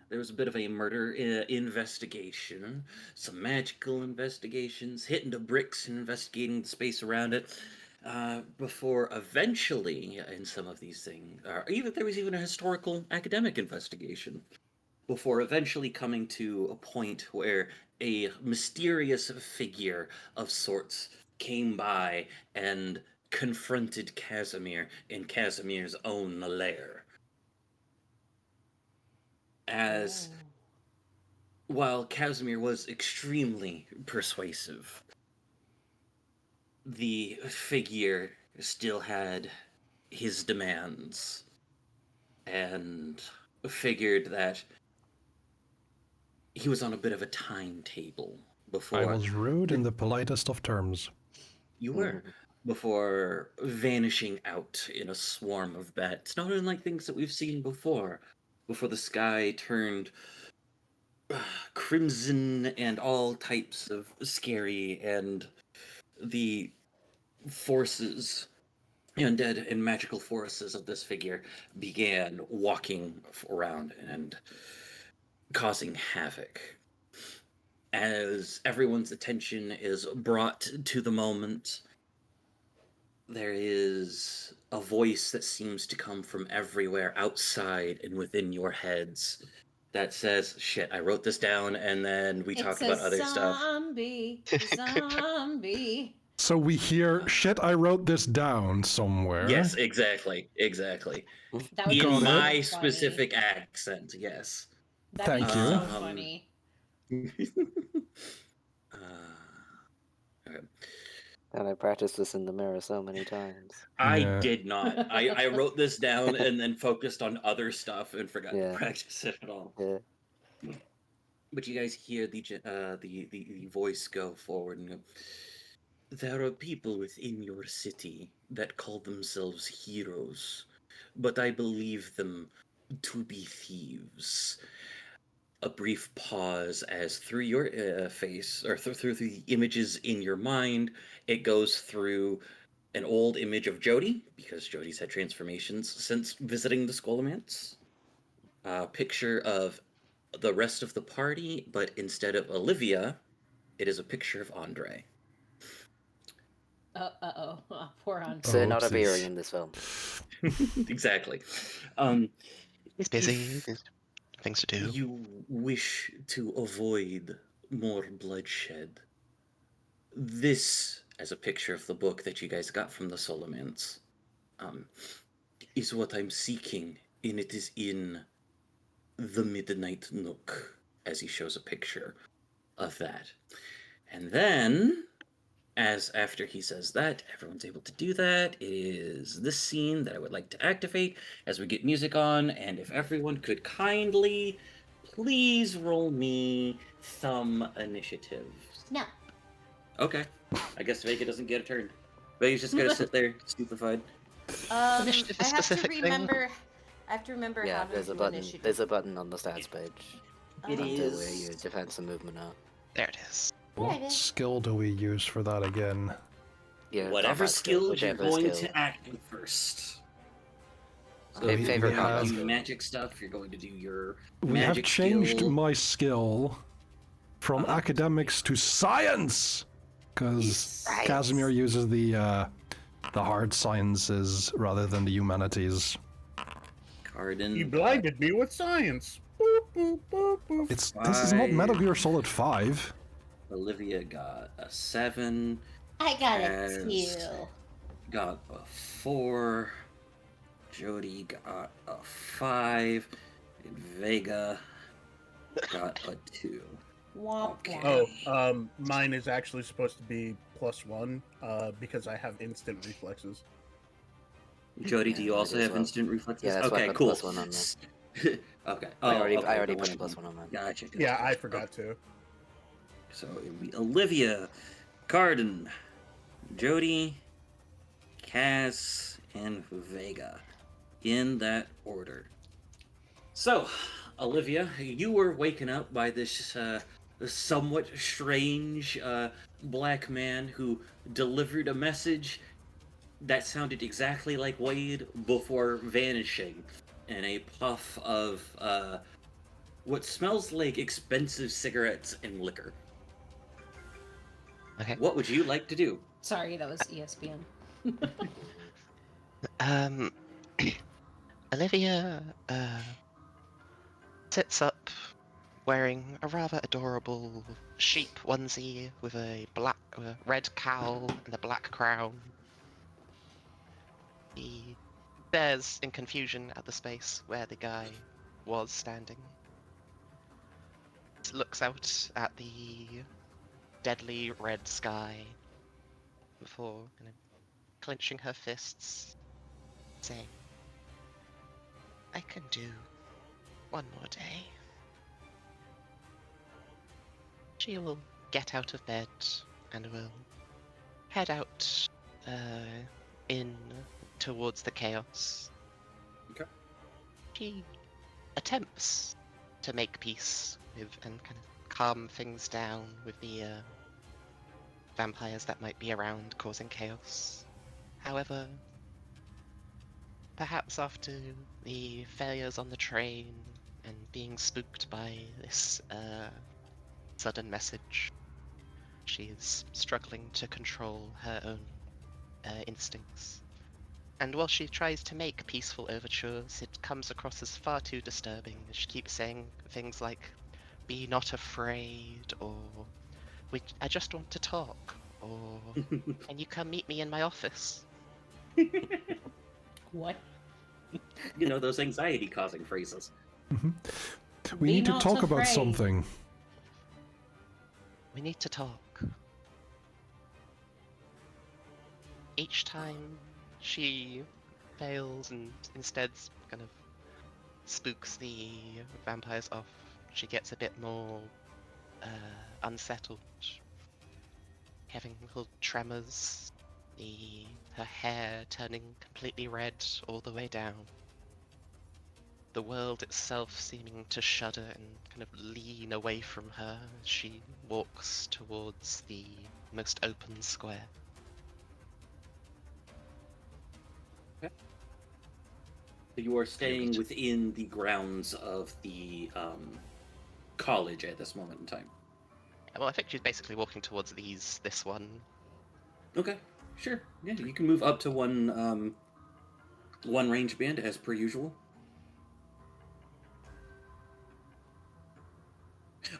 there was a bit of a murder investigation, some magical investigations, hitting the bricks and investigating the space around it. Before eventually, in some of these things, even there was even a historical academic investigation. Before eventually coming to a point where a mysterious figure of sorts came by and confronted Casimir in Casimir's own lair. As while Casimir was extremely persuasive, the figure still had his demands and figured that he was on a bit of a timetable I before was rude in the politest of terms. you were before vanishing out in a swarm of bats, not unlike things that we've seen before the sky turned crimson and all types of scary, and the forces, undead and magical forces of this figure began walking around and causing havoc. As everyone's attention is brought to the moment, there is a voice that seems to come from everywhere outside and within your heads that says, shit, I wrote this down, and then we talked about other stuff. Zombie. So we hear, shit, I wrote this down somewhere. Yes, exactly. That would In be my so funny. specific accent, yes. That'd Thank be you. so funny. Okay. And I practiced this in the mirror so many times. I Yeah. did not. I wrote this down and then focused on other stuff and forgot to Yeah. practice it at all. Yeah. But you guys hear the voice go forward and go, there are people within your city that call themselves heroes, but I believe them to be thieves. A brief pause as through your face, or through the images in your mind, it goes through an old image of Jody, because Jody's had transformations since visiting the Skolomance. A picture of the rest of the party, but instead of Olivia, it is a picture of Andre. Poor Andre. So not Oopsies. appearing in this film. Exactly. He's busy. There's things to do. You wish to avoid more bloodshed. This, as a picture of the book that you guys got from the Solomons, is what I'm seeking, and it is in the Midnight Nook, as he shows a picture of that. And then, as after he says that, everyone's able to do that. It is this scene that I would like to activate as we get music on, and if everyone could kindly, please roll me some initiative. No. Okay. I guess Vega doesn't get a turn. Vega's just gonna sit there, stupefied. Initiative I have to specific thing? remember. I have to remember Yeah, how to there's a do button. initiative. There's a button on the stats page. It Under where is- your defense and movement are. There it is. There it What is. skill do we use for that again? Yeah, Whatever combat skill, skill you're whichever going skill. to activate first. So Okay, if you're favorite going to combat do skill. magic stuff, you're going to do your We have magic changed skill. my skill from academics to science, because Casimir uses the hard sciences rather than the humanities. Cardin. You blinded me with science. Boop, boop, boop, boop. This is not Metal Gear Solid 5. Olivia got a 7. I got As- a 2. Got a 4. Jody got a 5. And Vega got a 2. Womp Okay. womp. Mine is actually supposed to be +1, because I have instant reflexes. Jody, do Yeah, you I also do as have well. instant reflexes? Yeah, that's why I okay, put cool. +1 on Okay. I already okay, put a then- +1 on mine. Gotcha. Yeah, I forgot to. So it would be Olivia, Cardin, Jody, Cass, and Vega. In that order. So, Olivia, you were waken up by this somewhat strange black man who delivered a message that sounded exactly like Wade before vanishing in a puff of what smells like expensive cigarettes and liquor. Okay. What would you like to do? Sorry, that was ESPN. Um, Olivia sits up wearing a rather adorable sheep onesie with a red cowl and a black crown. He stares in confusion at the space where the guy was standing. Looks out at the deadly red sky before kind of clenching her fists, saying, I can do one more day. She will get out of bed and will head out in towards the chaos. Okay. She attempts to make peace with and kind of calm things down with the vampires that might be around causing chaos. However, perhaps after the failures on the train and being spooked by this sudden message, she is struggling to control her own instincts. And while she tries to make peaceful overtures, it comes across as far too disturbing. She keeps saying things like, be not afraid, or I just want to talk, or can you come meet me in my office? What? You know, those anxiety-causing phrases. We Be need to not talk about afraid. something. We need to talk. Each time she fails and instead kind of spooks the vampires off, she gets a bit more unsettled, having little tremors, her hair turning completely red all the way down, the world itself seeming to shudder and kind of lean away from her as she walks towards the most open square. You are staying within the grounds of the college at this moment in time. Well, I think she's basically walking towards this one. Okay, sure. Yeah, you can move up to one range band as per usual.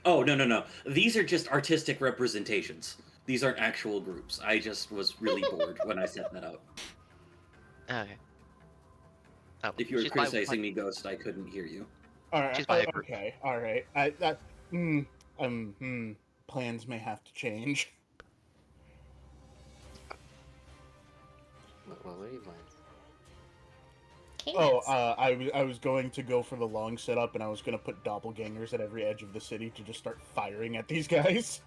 Oh, no. These are just artistic representations. These aren't actual groups. I just was really bored when I set that up. Okay. Oh, If you were she's criticizing me, Ghost, I couldn't hear you. All right. She's by a group. Okay. All right. Plans may have to change. What were you playing? Oh, I was going to go for the long setup, and I was going to put doppelgangers at every edge of the city to just start firing at these guys.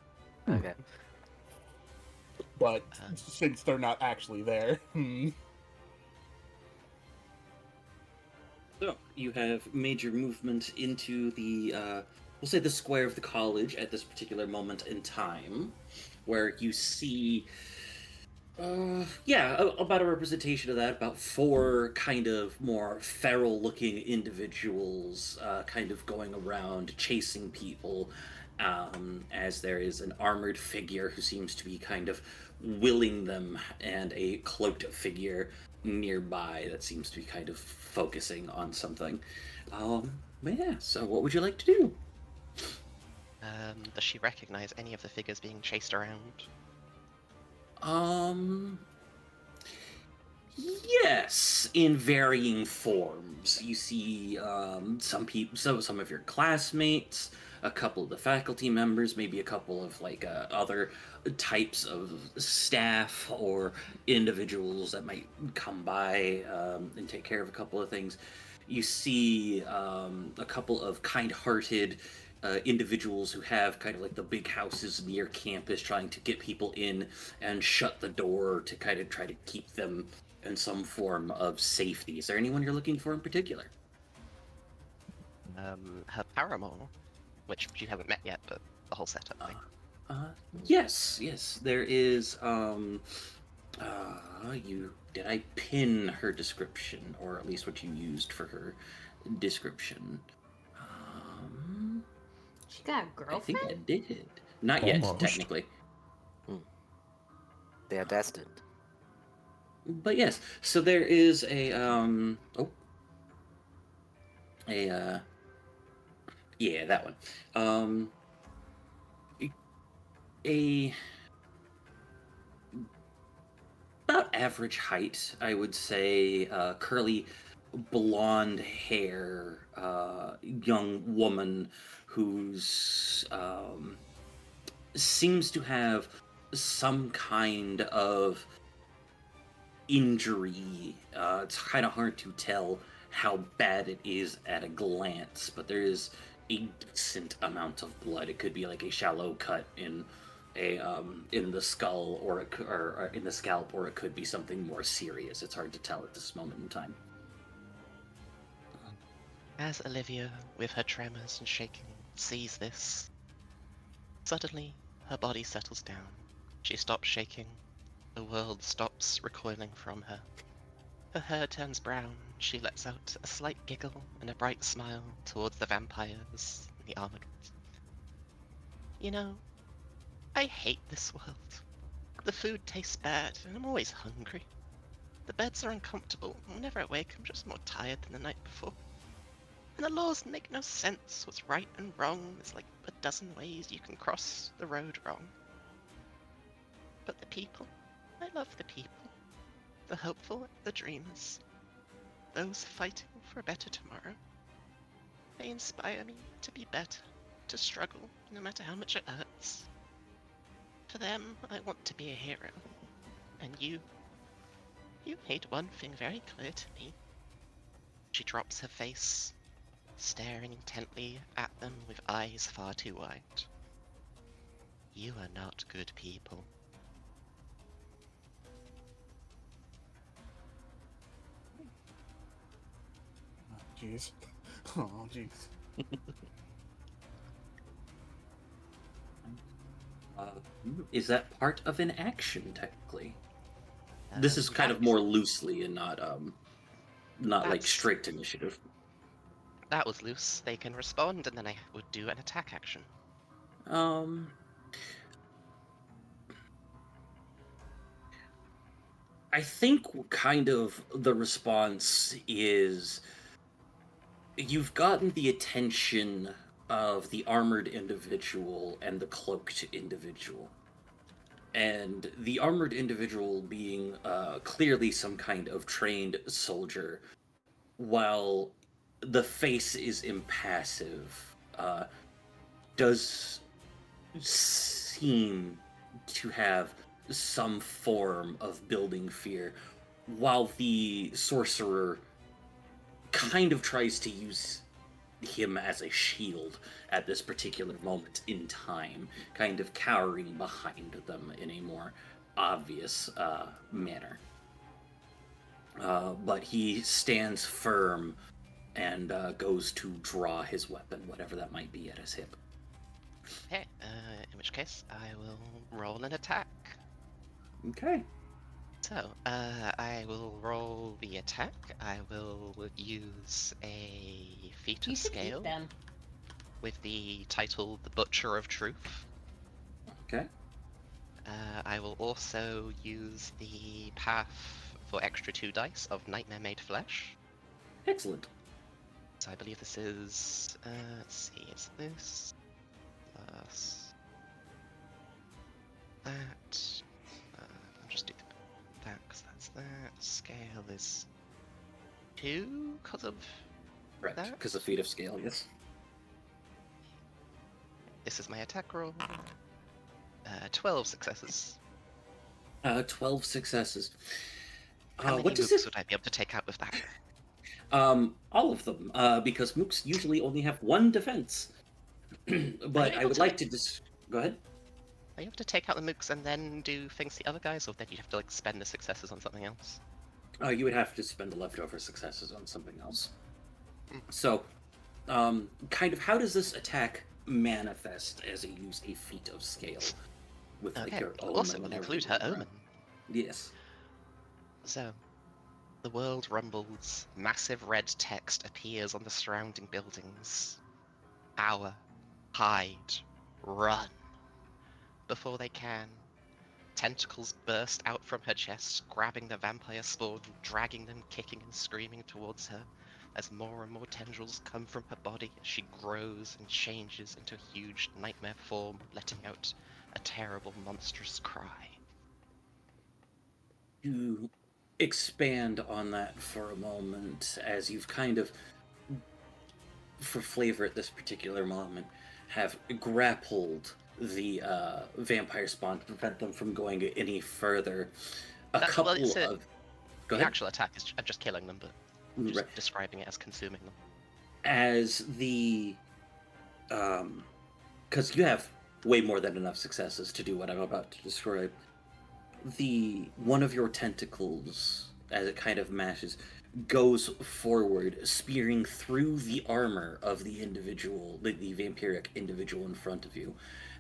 Okay. But since they're not actually there, So, you have made your movement into the, we'll say the square of the college at this particular moment in time, where you see, about a representation of that, about four kind of more feral-looking individuals, kind of going around chasing people, as there is an armored figure who seems to be kind of willing them, and a cloaked figure nearby that seems to be kind of focusing on something. But yeah, so what would you like to do? Does she recognize any of the figures being chased around? Yes, in varying forms. You see some people, some of your classmates, a couple of the faculty members, maybe a couple of other types of staff or individuals that might come by and take care of a couple of things. You see a couple of kind-hearted individuals who have kind of like the big houses near campus trying to get people in and shut the door to kind of try to keep them in some form of safety. Is there anyone you're looking for in particular? Her paramour, which you haven't met yet, but the whole setup thing. Yes. There is. Did I pin her description, or at least what you used for her description? She got a I think girlfriend? I did. Not yet, Almost. technically. They are destined. But yes, so there is yeah, that one. A about average height, I would say, curly blonde hair, young woman who's seems to have some kind of injury. It's kind of hard to tell how bad it is at a glance, but there is a decent amount of blood. It could be like a shallow cut in the skull, or in the scalp, or it could be something more serious. It's hard to tell at this moment in time. As Olivia, with her tremors and shaking, sees this, suddenly her body settles down. She stops shaking. The world stops recoiling from her. Her hair turns brown. She lets out a slight giggle and a bright smile towards the vampires and the armored ones. You know, I hate this world. The food tastes bad, and I'm always hungry. The beds are uncomfortable. Whenever I wake, I'm just more tired than the night before. And the laws make no sense. What's right and wrong? There's like a dozen ways you can cross the road wrong. But the people, I love the people. The hopeful, the dreamers. Those fighting for a better tomorrow. They inspire me to be better, to struggle, no matter how much it hurts. For them, I want to be a hero. And you made one thing very clear to me. She drops her face, staring intently at them with eyes far too wide. You are not good people. Jeez. Oh, jeez. Is that part of an action, technically? This is kind of That- more loosely and not like That's- strict initiative. That was loose. They can respond, and then I would do an attack action. I think kind of the response is you've gotten the attention of the armored individual and the cloaked individual. And the armored individual being clearly some kind of trained soldier, while the face is impassive, does seem to have some form of building fear, while the sorcerer kind of tries to use him as a shield at this particular moment in time, kind of cowering behind them in a more obvious manner. But he stands firm and goes to draw his weapon, whatever that might be, at his hip. Okay, in which case, I will roll an attack. Okay. So, I will roll the attack. I will use a feat You of should scale eat them. with the title The Butcher of Truth. Okay. I will also use the path for extra 2 dice of Nightmare Made Flesh. Excellent. So I believe this is, let's see, it's this plus that. I'll just do that because that's that. Scale is 2 because of Right. that. Because of feat of scale, yes. This is my attack roll. 12 successes. 12 successes. How many what does mooks it? would I be able to take out with that? All of them, because mooks usually only have 1 defense. But I would like to just go ahead. Are you able to take out the mooks and then do things to the other guys, or then you have to like spend the successes on something else? You would have to spend the leftover successes on something else. So, kind of, how does this attack manifest as you use a feat of scale with like Okay, your it omen also and will include her everything omen. around? Yes. So, the world rumbles. Massive red text appears on the surrounding buildings. Our hide, run. Before they can, tentacles burst out from her chest, grabbing the vampire spawn, dragging them kicking and screaming towards her, as more and more tendrils come from her body as she grows and changes into a huge nightmare form, letting out a terrible, monstrous cry. To expand on that for a moment, as you've kind of, for flavor at this particular moment, have grappled the vampire spawn to prevent them from going any further. A couple Well, of... Go the ahead. actual attack is just killing them, but I'm just Right. describing it as consuming them. As the... because you have way more than enough successes to do what I'm about to describe. One of your tentacles, as it kind of mashes, goes forward, spearing through the armor of the individual, the vampiric individual in front of you.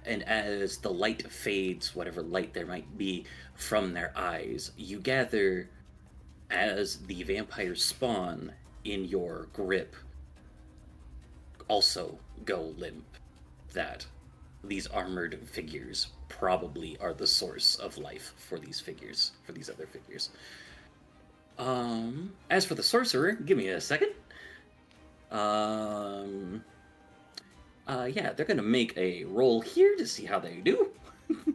And as the light fades, whatever light there might be, from their eyes, you gather, as the vampires spawn in your grip, also go limp, that these armored figures probably are the source of life for these other figures. As for the sorcerer, give me a second. Yeah, they're gonna make a roll here to see how they do. Let me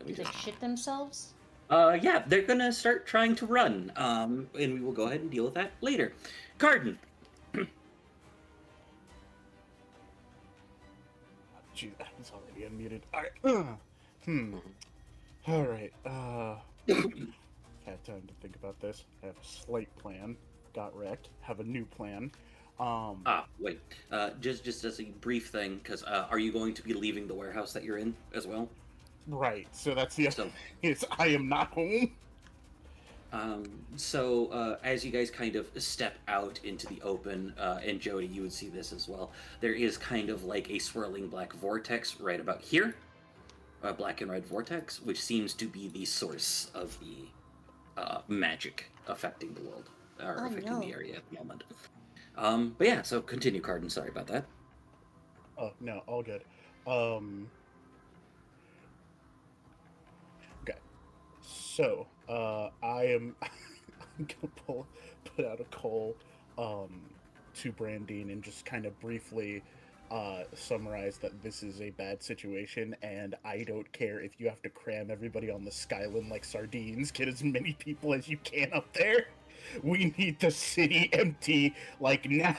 Did they just... shit themselves? Yeah, they're gonna start trying to run. And we will go ahead and deal with that later. Carden. Gee, it's already unmuted. Alright. Alright, had time to think about this. I have a slight plan. Got wrecked. Have a new plan. Wait. Just as a brief thing, because are you going to be leaving the warehouse that you're in as well? Right, so that's the So, I am not home. As you guys kind of step out into the open, and Jody, you would see this as well, there is kind of like a swirling black vortex right about here. A black and red vortex, which seems to be the source of the magic affecting the world, or affecting the area at the moment. But yeah, so continue, Carden. Sorry about that. Oh, no, all good. Okay. So, I am I'm gonna put out a call to Brandine and just kind of briefly summarize that this is a bad situation, and I don't care if you have to cram everybody on the Skyline like sardines. Get as many people as you can up there. We need the city empty, like, now.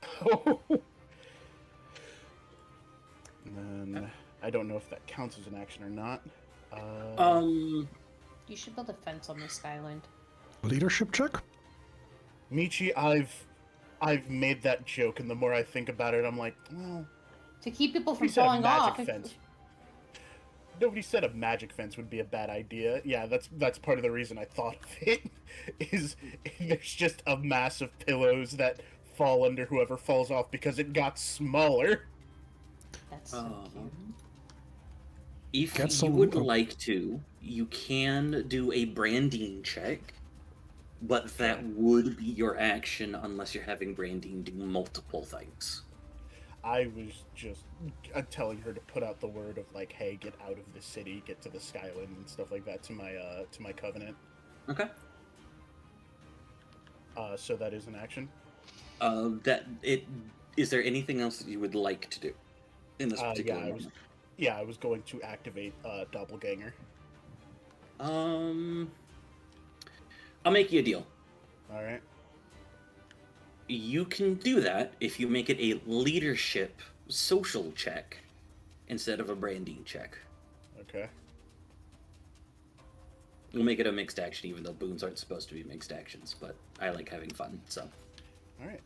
And then I don't know if that counts as an action or not. You should build a fence on this island. Leadership check? Michi, I've made that joke, and the more I think about it, I'm like, well, To keep people from nobody said a falling off. magic fence. Nobody said a magic fence would be a bad idea. Yeah, that's part of the reason I thought of it. Is there's just a mass of pillows that fall under whoever falls off because it got smaller. That's so cute. If Get you some- would like to, you can do a branding check, but that would be your action unless you're having branding do multiple things. I was just telling her to put out the word of like, hey, get out of the city, get to the Skyline and stuff like that to my covenant. Okay. So that is an action. Is there anything else that you would like to do in this particular moment? I was going to activate Doppelganger. I'll make you a deal. All right. You can do that if you make it a leadership social check instead of a branding check. Okay. We'll make it a mixed action, even though boons aren't supposed to be mixed actions, but I like having fun, so. All right.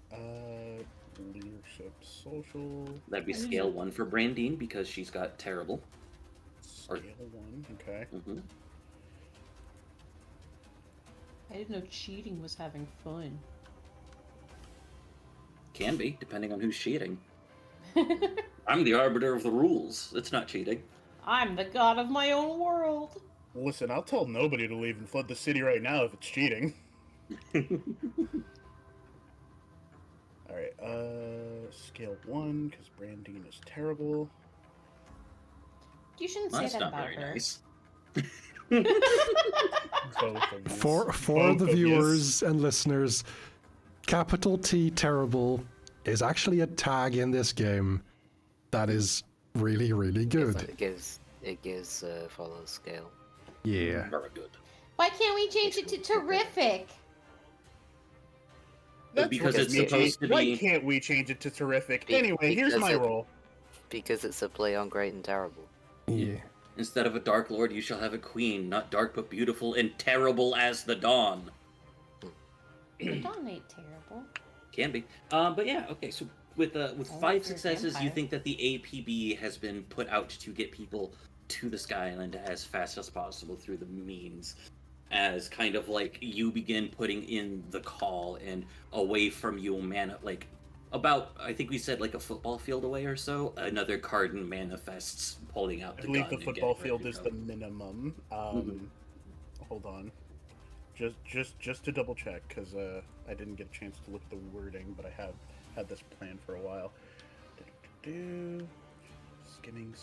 Leadership social. That'd be scale 1 for Brandine, because she's got terrible. Scale 1. Okay. Mm-hmm. I didn't know cheating was having fun. Can be, depending on who's cheating. I'm the arbiter of the rules. It's not cheating. I'm the god of my own world. Listen, I'll tell nobody to leave and flood the city right now if it's cheating. All right. Scale 1 because Brandine is terrible. You shouldn't Well, say that's that not about very her. nice. Both of yous. For the Both of yous. viewers and listeners, capital T terrible is actually a tag in this game that is really, really good. It gives follow scale. Yeah. Very good. Why can't we change it to terrific? That's Because what it's me- supposed to Why be. can't we change it to terrific? Be- Anyway, here's because my it- role. Because it's a play on great and terrible. Yeah. Instead of a Dark Lord, you shall have a queen, not dark but beautiful and terrible as the dawn. Dawn ain't terrible. Can be. But yeah, okay, so with Only 5 if you're a successes, you vampire. think that the APB has been put out to get people to the Sky Island as fast as possible through the means. As kind of like you begin putting in the call and away from you, like about, I think we said like a football field away or so, another Cardin manifests pulling out I the believe gun the and football getting ready field to is go. the minimum. Hold on. Just to double check, because I didn't get a chance to look at the wording, but I have had this plan for a while. Skimming.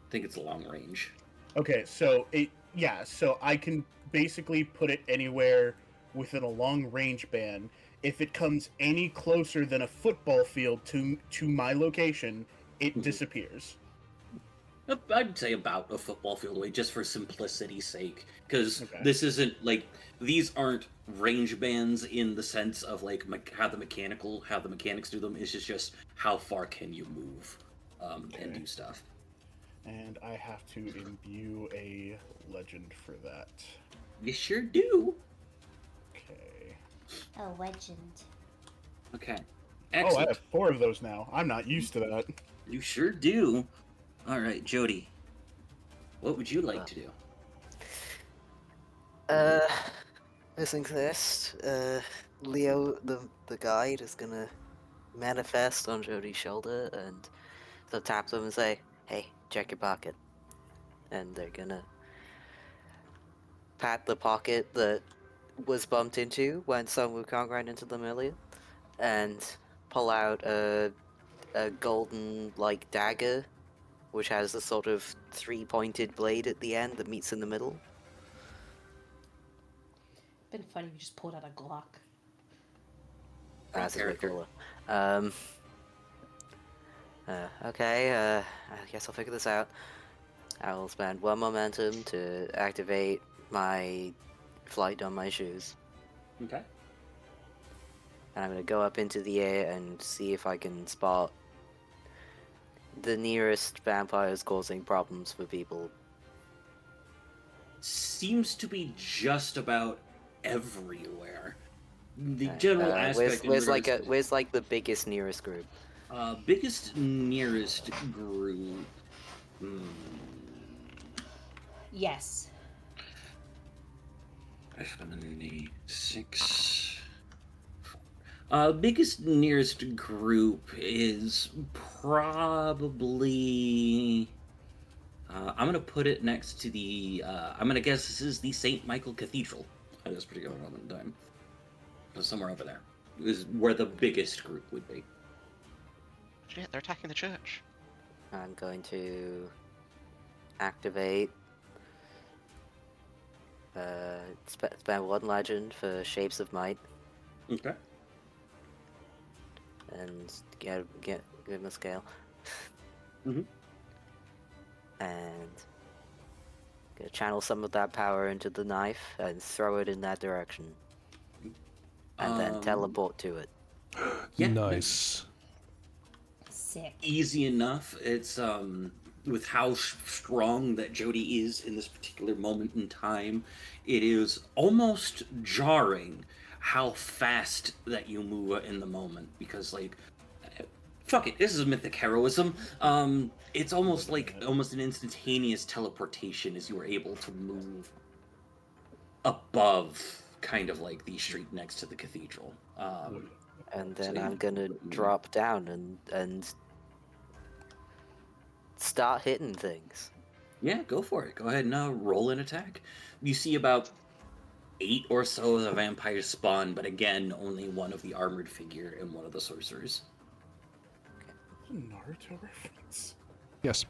I think it's long range. Okay, so so I can basically put it anywhere within a long range ban. If it comes any closer than a football field to my location, it disappears. I'd say about a football field away, just for simplicity's sake, because Okay. this isn't like these aren't range bands in the sense of like how the mechanics do them. It's just how far can you move and Okay. do stuff. And I have to imbue a legend for that. You sure do. Okay. A legend. Okay, Oh, I excellent. have 4 of those now. I'm not used to that. You sure do. All right, Jody, what would you like to do? Missing this. Leo, the guide, is gonna manifest on Jody's shoulder and so tap them and say, "Hey, check your pocket." And they're gonna pat the pocket that was bumped into when Sun Wukong ran into them earlier, and pull out a golden like dagger, which has a sort of 3-pointed blade at the end that meets in the middle. Been funny if you just pulled out a Glock. That's a bit character. cooler. Okay, I guess I'll figure this out. I'll spend 1 momentum to activate my flight on my shoes. Okay. And I'm gonna go up into the air and see if I can spot the nearest vampires causing problems for people. Seems to be just about everywhere. The Okay, general where's aspect. where's like the biggest nearest group? Biggest nearest group. Yes. 6. Biggest nearest group is probably. I'm gonna put it next to the. I'm gonna guess this is the St. Michael Cathedral at this particular moment in time. Somewhere over there is where the biggest group would be. Shit, they're attacking the church. I'm going to activate. Spend 1 legend for Shapes of Might Okay. and give him a scale. Mhm. And gonna channel some of that power into the knife and throw it in that direction. And then teleport to it. Yeah, Nice. Sick. easy enough. It's with how strong that Jody is in this particular moment in time, it is almost jarring how fast that you move in the moment, because like fuck it, this is mythic heroism. It's almost like an instantaneous teleportation as you are able to move above kind of like the street next to the cathedral. And then So, yeah. I'm gonna drop down and start hitting things. Yeah, go for it. Go ahead and roll an attack. You see about 8 or so of the vampires spawn, but again, only one of the armored figure and one of the sorcerers. Naruto reference. Yes.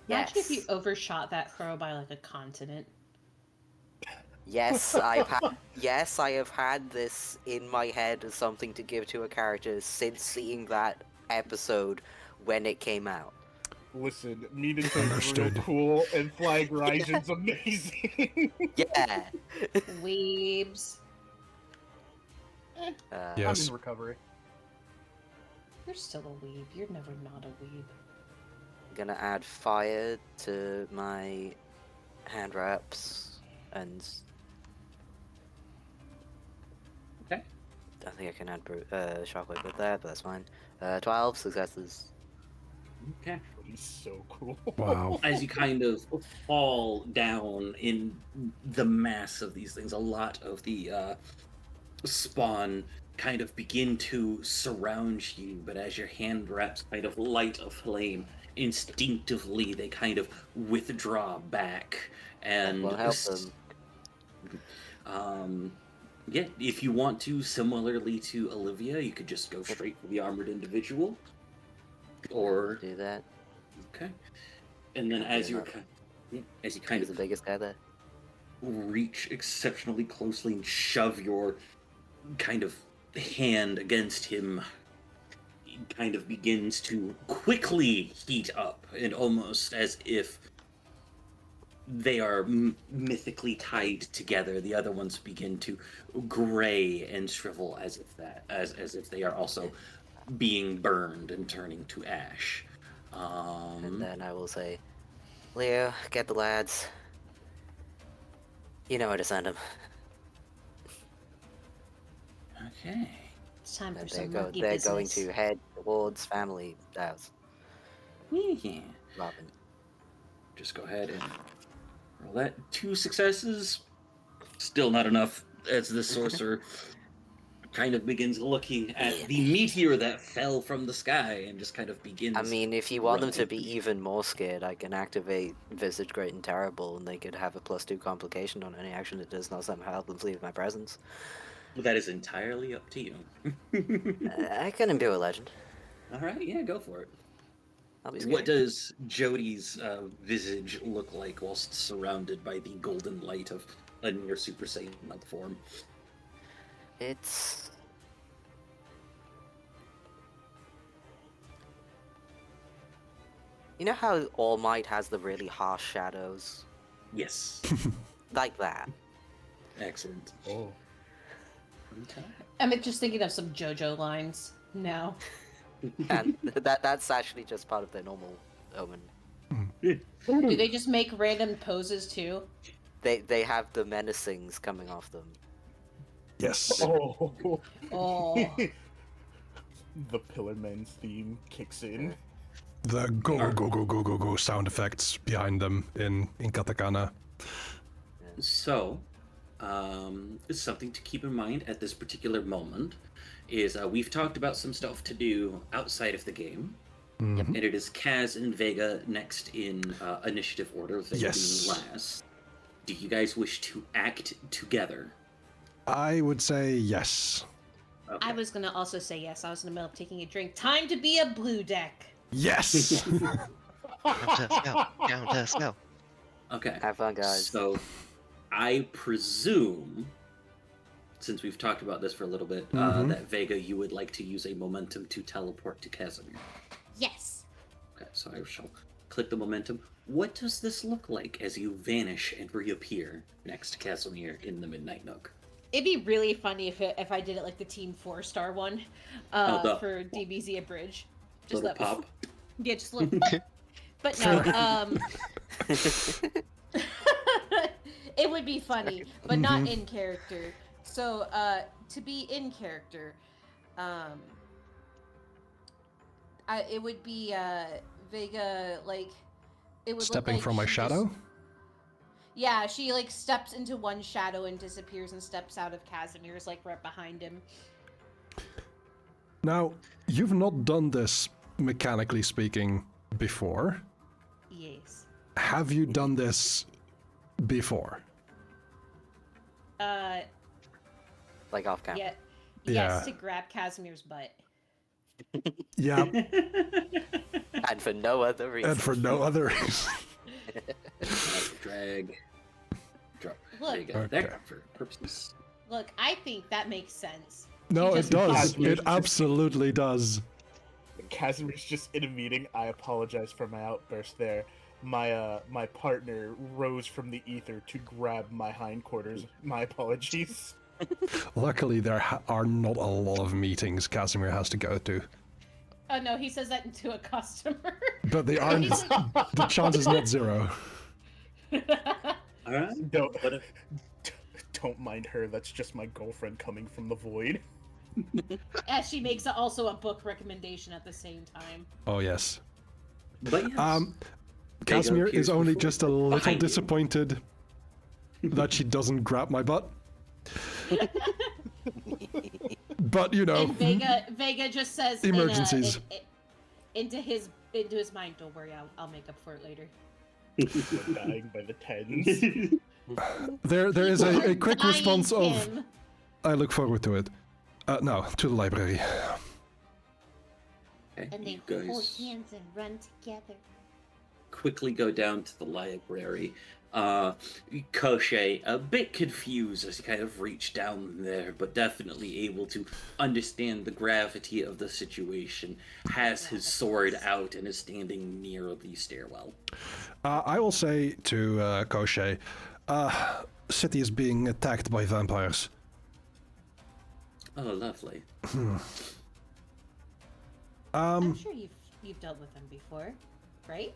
Imagine if you Yes. overshot that crow by like a continent. Yes, yes, I have had this in my head as something to give to a character since seeing that episode when it came out. Listen, Minato's real Understood. cool, and Flying Raijin's amazing. Yeah. Weebs. I'm Yes. in recovery. You're still a weeb. You're never not a weeb. Gonna add fire to my hand wraps, and Okay. I think I can add shockwave with that, but that's fine. 12 successes. Okay. He's so cool. Wow. As you kind of fall down in the mass of these things, a lot of the spawn kind of begin to surround you, but as your hand wraps kind of light a flame, instinctively they kind of withdraw back and Won't help them. yeah, if you want to, similarly to Olivia, you could just go straight for the armored individual, or Do that. okay, and then as Fair you're enough. as you kind He's of the biggest guy there. reach exceptionally closely and shove your kind of hand against him, he kind of begins to quickly heat up, and almost as if they are mythically tied together, the other ones begin to gray and shrivel as if they are also being burned and turning to ash. And then I will say, Leo, get the lads. You know where to send them. Okay. It's time for And some monkey they're business. going to head towards family house. Yeah. Robin. Just go ahead and roll that. 2 successes. Still not enough, as the sorcerer kind of begins looking at the meteor that fell from the sky and just kind of begins. I mean, if you want them to running. be even more scared, I can activate Visage Great and Terrible, and they could have a +2 complication on any action that does not somehow help them leave my presence. That is entirely up to you. I can imbue a legend. All right, yeah, go for it. I'll be What scared. does Jody's visage look like whilst surrounded by the golden light of a near Super Saiyan-like form? It's... You know how All Might has the really harsh shadows? Yes. Like that. Excellent. Oh. Okay. I'm just thinking of some JoJo lines now. And that's actually just part of their normal omen. Do they just make random poses too? They have the menacings coming off them. Yes. Oh. Oh. The Pillar Men's theme kicks in. The go sound effects behind them in katakana. So, something to keep in mind at this particular moment is we've talked about some stuff to do outside of the game. Mhm. And it is Kaz and Vega next in initiative order, Vega Yes. being last. Do you guys wish to act together? I would say yes. Okay. I was gonna also say yes. I was in the middle of taking a drink. Time to be a blue deck. Yes! Countess, go. Okay. Have fun, guys. So, I presume, since we've talked about this for a little bit, Mhm. that Vega, you would like to use a momentum to teleport to Casimir. Yes. Okay, so I shall click the momentum. What does this look like as you vanish and reappear next to Casimir in the Midnight Nook? It'd be really funny if I did it like the Team 4-star one for DBZ Abridge. Just Little that pop. Yeah, just a little. But no, it would be funny, but not in character. So, to be in character, it would be Vega like it would Stepping look like from my she shadow? just- yeah, she like steps into one shadow and disappears and steps out of Casimir's like right behind him. Now, you've not done this, mechanically speaking, before. Yes. Have you done this before? Like off camera. Yeah. Yeah. Yes, to grab Casimir's butt. Yeah. And And for no other reason. And for no other reason. Drag. Drop. Look. There you go. Okay. There for purposes. Look, I think that makes sense. No, He it just does. Casimir's It just- absolutely does. Casimir's just in a meeting. I apologize for my outburst there. My partner rose from the ether to grab my hindquarters. My apologies. Luckily, there are not a lot of meetings Casimir has to go to. Oh no, he says that to a customer. But they aren't. He's like- The chance is not zero. All right. Don't, But don't mind her. That's just my girlfriend coming from the void. As she makes also a book recommendation at the same time. Oh, yes. yes. Casimir appears is only before- just a little behind you. disappointed that she doesn't grab my butt. But, you know. And Vega just says Emergencies. into his mind. Don't worry, I'll make up for it later. We're dying by the tens. There is a quick Dying response of, Kim. I look forward to it. No, to the library. Okay, And they you hold guys hands and run together. quickly go down to the library. Koshe, a bit confused as he kind of reached down there, but definitely able to understand the gravity of the situation, has his sword out and is standing near the stairwell. I will say to Koshe, city is being attacked by vampires. Oh, lovely. I'm sure you've dealt with them before, right?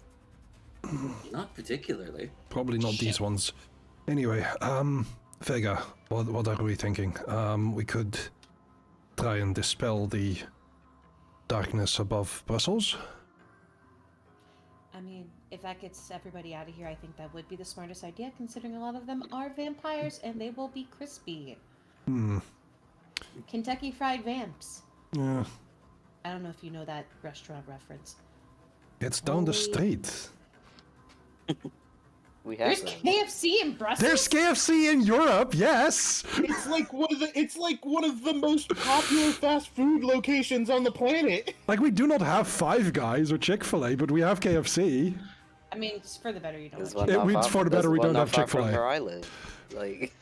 Not particularly. Probably not these ones. Anyway, Vega, what are we thinking? We could try and dispel the darkness above Brussels. I mean, if that gets everybody out of here, I think that would be the smartest idea, considering a lot of them are vampires and they will be crispy. Kentucky Fried Vamps. Yeah, I don't know if you know that restaurant reference. it's down the Holy- street. We have There's them. KFC in Brussels. There's KFC in Europe, yes! It's like one of the most popular fast food locations on the planet. Like, we do not have Five Guys or Chick-fil-A, but we have KFC. I mean, it's for the better you don't. There's want one It not means far- for the there's better we one don't not have far from Chick-fil-A. where I live. Like,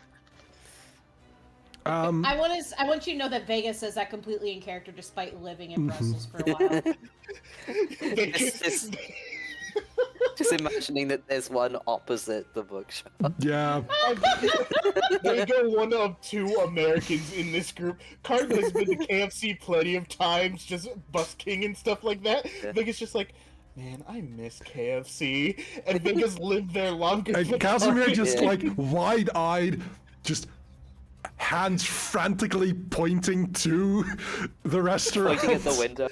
I want you to know that Vegas says that completely in character, despite living in Brussels for a while. it's just imagining that there's one opposite the bookshop. Yeah, They go one of two Americans in this group. Carton has been to KFC plenty of times, just busking and stuff like that. Yeah. Vega's just like, man, I miss KFC. And Vega's lived there longer and than Casimir Carton. just, Yeah. like, wide-eyed, just hands frantically pointing to the restaurant. Pointing at the window.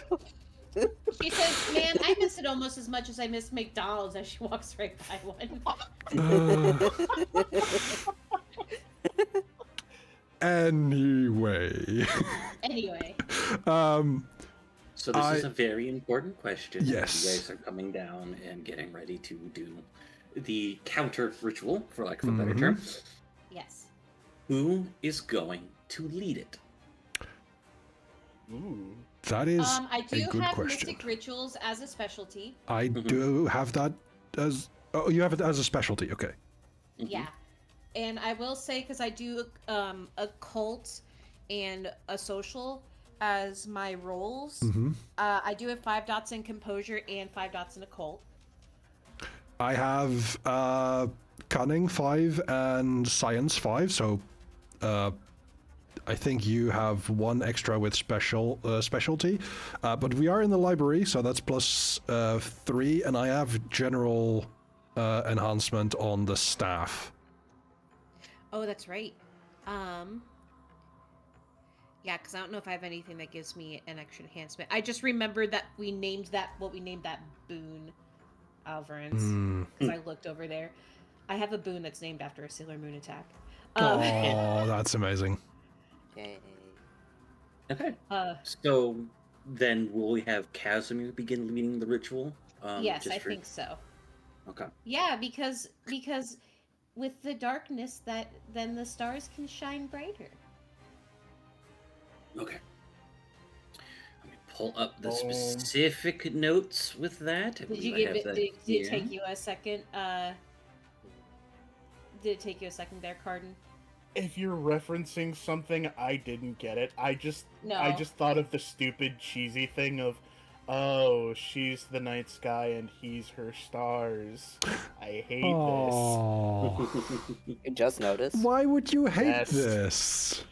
She says, "Man, I miss it almost as much as I miss McDonald's." As she walks right by one. Anyway, Anyway, So this is a very important question. Yes. You guys are coming down and getting ready to do the counter ritual, for lack of a better term. yes. Who is going to lead it? Ooh. that is I a do good have question. mystic rituals as a specialty. I do have that as... Oh, you have it as a specialty, okay. Yeah, and I will say, because I do a cult and a social as my roles. I do have 5 dots in composure and 5 dots in occult. I have Cunning 5 and Science 5, so I think you have 1 extra with specialty. But we are in the library, so that's plus 3, and I have general enhancement on the staff. Oh, that's right. Yeah, because I don't know if I have anything that gives me an extra enhancement. I just remembered that we named that boon, Alvarans, because I looked over there. I have a boon that's named after a Sailor Moon attack. Oh, that's amazing. Yay. Okay. Uh, So then will we have Casimir begin leading the ritual? yes, just I for- think so. Okay. Yeah, because with the darkness, then the stars can shine brighter. Okay. Let me pull up the Oh. specific notes with that. I Did you believe I give have it? that Did it here. take you a second? Did it take you a second there, Carden? If you're referencing something, I didn't get it. I just No. thought of the stupid cheesy thing of, oh, she's the night sky and he's her stars. I hate Oh, You just noticed. why would you hate Yes. this?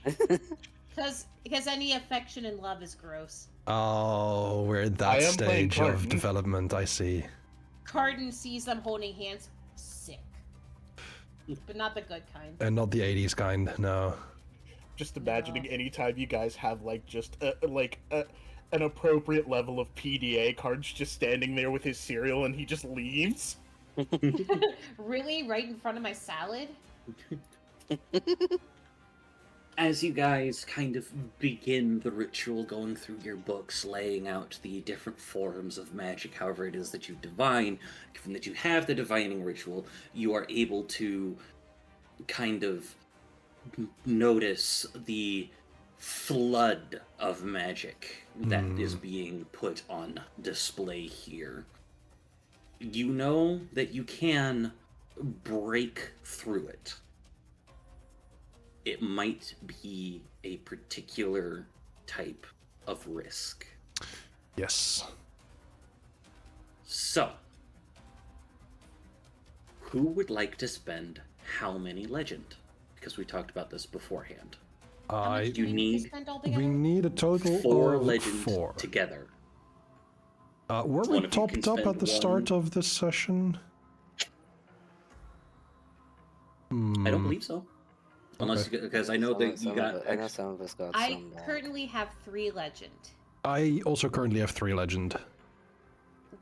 Because any affection and love is gross. Oh, we're at I that am playing stage of Carton. development, I see. Carden sees them holding hands. Sick. But not the good kind. And not the 80s kind, no. this. Just imagining anytime you guys have like just an appropriate level of PDA, Card's just standing there with his cereal and he just leaves. Really? Right in front of my salad? As you guys kind of begin the ritual, going through your books, laying out the different forms of magic, however it is that you divine, given that you have the divining ritual, you are able to kind of notice the flood of magic that is being put on display here. You know that you can break through it. It might be a particular type of risk. Yes. So, who would like to spend how many legend? Because we talked about this beforehand. How much do You we need- to spend altogether? We need a total 4 of legend 4. together. Were One we of you can topped up spend at the start one. of this session? I don't believe so. Unless, because I know that you got. I know some of us got I some back. currently have 3 legend. I also currently have 3 legend.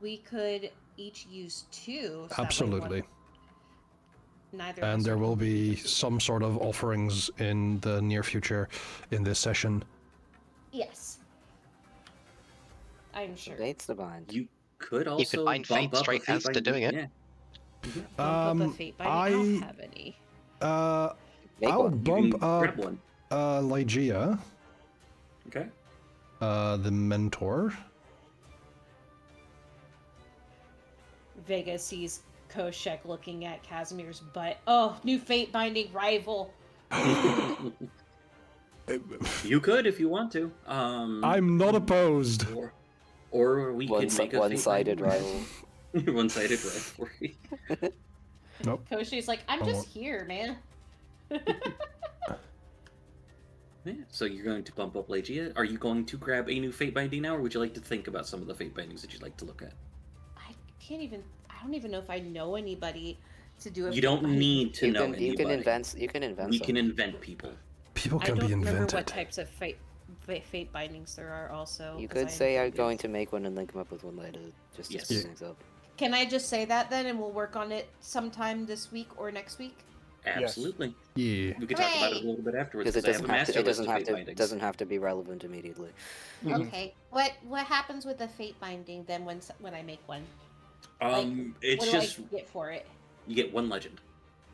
We could each use 2. So that way Absolutely. neither of And us there are will gonna be use it. some sort of offerings in the near future in this session. Yes. I'm sure. Fate's the bind. You could also bind fate bump up straight a fate as to binding, doing it. Yeah. Bump up a fate binding. I don't have any. Make I'll one. You bump can up grab one. Lygia, Okay. the mentor. Vega sees Koshek looking at Casimir's butt. Oh, new fate binding rival. You could if you want to. I'm not opposed. Or we could make a One-sided fate binding. rival. One-sided rivalry. Nope. Koshi's like, I'm Oh. just here, man. Yeah, so you're going to bump up Legia. Are you going to grab a new fate binding now, or would you like to think about some of the fate bindings that you'd like to look at? I don't even know if I know anybody to do it. You don't need to know You can anybody. invent. You can invent. We can something. invent people. People I can don't be remember invented. what types of fate bindings there are also. You 'cause could I say I'm didn't going do- to make one and link them up with one later, just to Yes. speed things up. Can I just say that then, and we'll work on it sometime this week or next week? Absolutely. Yeah. We could talk about it Hooray! a little bit afterwards. Because it I doesn't a have master to. It list doesn't of have fate to. bindings. Doesn't have to be relevant immediately. Mhm. Okay. What happens with the fate binding then when I make one? It's what do just I get for it? you get 1 legend.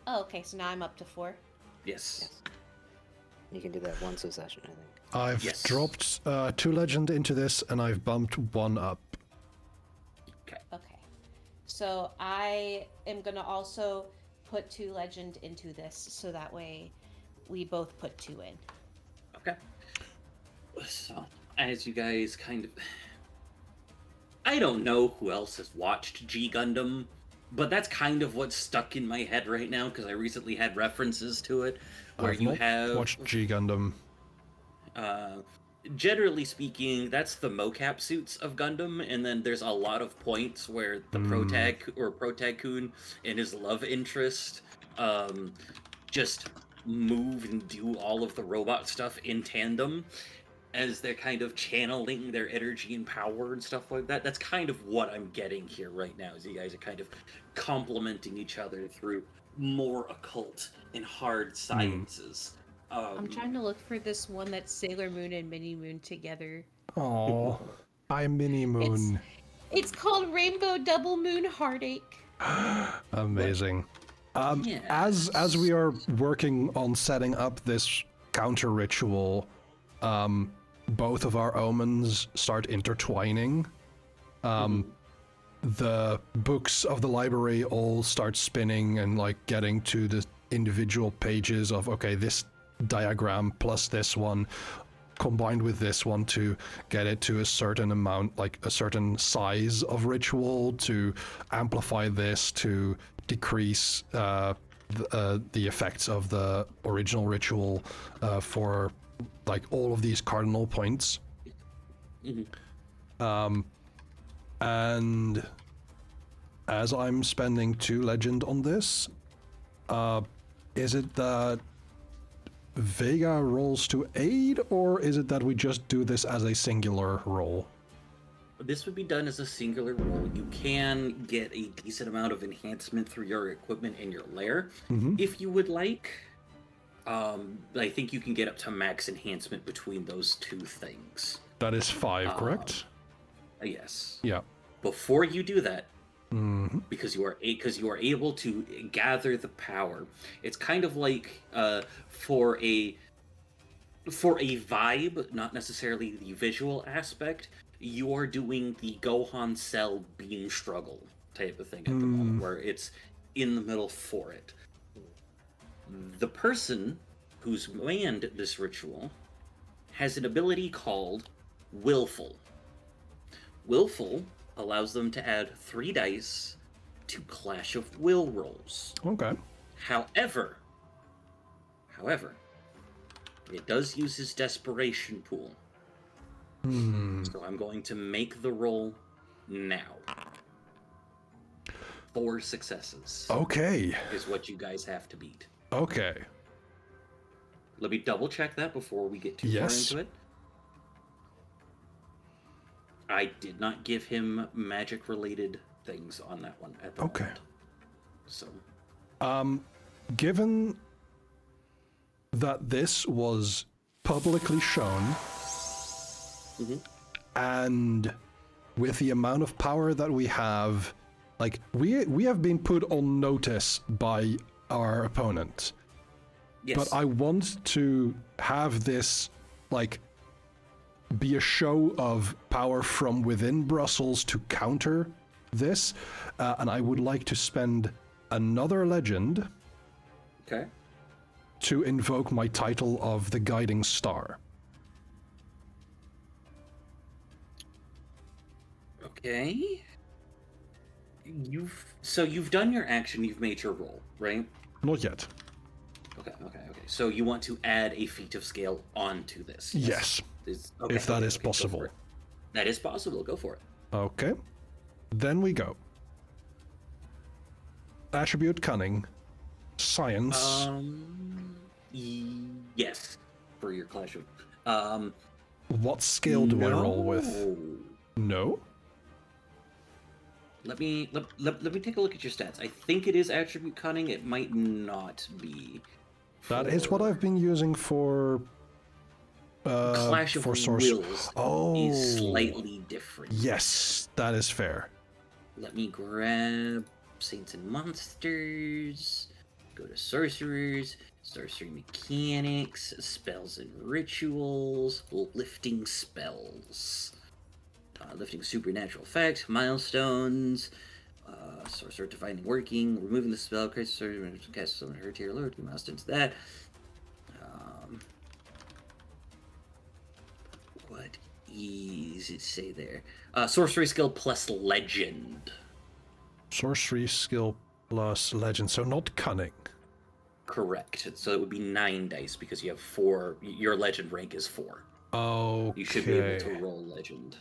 Oh, okay. So now I'm up to 4. Yes. Yes. You can do that once a session, I think. I've Yes. dropped 2 legend into this, and I've bumped 1 up. Okay. So I am gonna also put 2 legend into this, so that way we both put 2 in. Okay. So, as you guys kind of... I don't know who else has watched G Gundam, but that's kind of what's stuck in my head right now, because I recently had references to it, where I've you not have... watched G Gundam. Generally speaking, that's the mocap suits of Gundam, and then there's a lot of points where the Protag-kun and his love interest just move and do all of the robot stuff in tandem as they're kind of channeling their energy and power and stuff like that. That's kind of what I'm getting here right now, is you guys are kind of complementing each other through more occult and hard sciences. I'm trying to look for this one that's Sailor Moon and Mini Moon together. Oh, I'm Mini Moon. It's called Rainbow Double Moon Heartache. Amazing. As Yes. we are working on setting up this counter ritual, both of our omens start intertwining. The books of the library all start spinning and like getting to the individual pages of, okay, this diagram plus this one combined with this one to get it to a certain amount, like a certain size of ritual, to amplify this, to decrease the effects of the original ritual for like all of these cardinal points. And as I'm spending 2 legend on this, is it that Vega rolls to aid, or is it that we just do this as a singular roll? This would be done as a singular roll. You can get a decent amount of enhancement through your equipment in your lair, if you would like. I think you can get up to max enhancement between those 2 things. That is 5, correct? Yes. Yeah. Before you do that, because you are able to gather the power. It's kind of like for a vibe, not necessarily the visual aspect. You are doing the Gohan Cell beam struggle type of thing at the moment, where it's in the middle for it. The person who's manned this ritual has an ability called Willful. Willful allows them to add 3 dice to Clash of Will rolls. Okay. However, it does use his desperation pool. So I'm going to make the roll now. 4 successes. Okay. Is what you guys have to beat. Okay. Let me double check that before we get too far into it. I did not give him magic related things on that one at the moment. So given that this was publicly shown, and with the amount of power that we have, like we have been put on notice by our opponent. yes. But I want to have this like be a show of power from within Brussels to counter this, and I would like to spend another legend Okay. to invoke my title of the Guiding Star. Okay. You've done your action, you've made your roll, right? Not yet. Okay. So you want to add a feat of scale onto this? Yes. If that is go possible. for it. That is possible, go for it. Okay. Then we go. Attribute Cunning. Science. Yes. For your Clash of... What skill do I roll with? No? Let me take a look at your stats. I think it is attribute cunning. It might not be. That is what I've been using for Clash of for Wills Oh, is slightly different. Yes, that is fair. Let me grab Saints and Monsters. Go to Sorcerers. Sorcery Mechanics. Spells and Rituals. Lifting Spells. Lifting supernatural effects, milestones, sorcerer defining working, removing the spell, creates a sorcerer, cast summon her tier lower, 2 milestones to that. What does it say there? Sorcery skill plus legend. Sorcery skill plus legend, so not cunning. Correct. So it would be 9 dice because you have 4. Your legend rank is 4. Okay. You should be able to roll legend.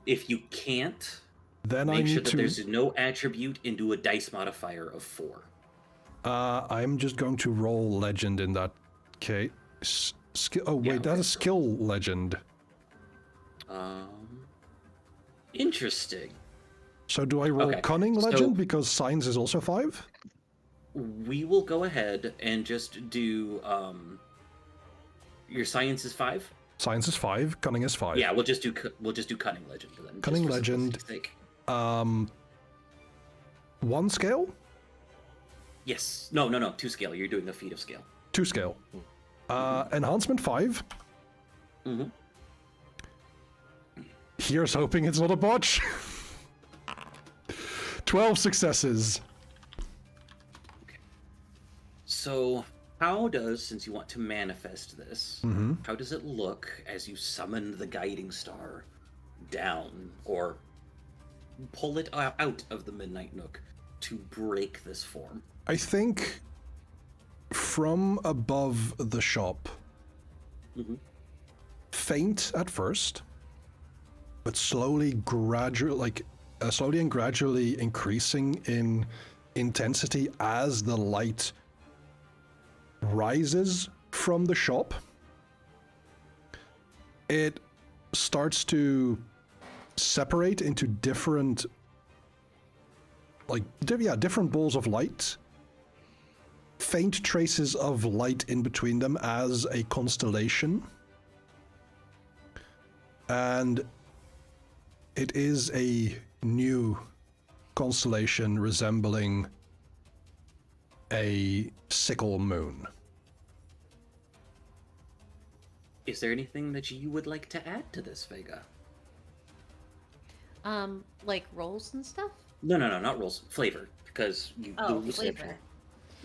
If you can't, then I make need sure that to. there's no attribute into a dice modifier of 4. I'm just going to roll legend in that case. Skill. Oh wait, that's a skill legend. Interesting. So do I roll cunning legend because science is also 5? We will go ahead and just do your science is 5. Science is 5, cunning is 5. Yeah, we'll just do cunning legend then. Cunning legend. 1 scale? Yes. No. 2 scale. You're doing the feat of scale. 2 scale. Enhancement 5. Mm-hmm. Here's hoping it's not a botch. 12 successes. So, how does, since you want to manifest this, how does it look as you summon the guiding star down, or pull it out of the Midnight Nook to break this form? I think from above the shop, faint at first, but slowly and gradually increasing in intensity as the light rises from the shop. It starts to separate into different balls of light, faint traces of light in between them as a constellation, and it is a new constellation resembling a sickle moon. Is there anything that you would like to add to this, Vega? Like rolls and stuff? No, not rolls. Flavor, because you Oh, the flavor.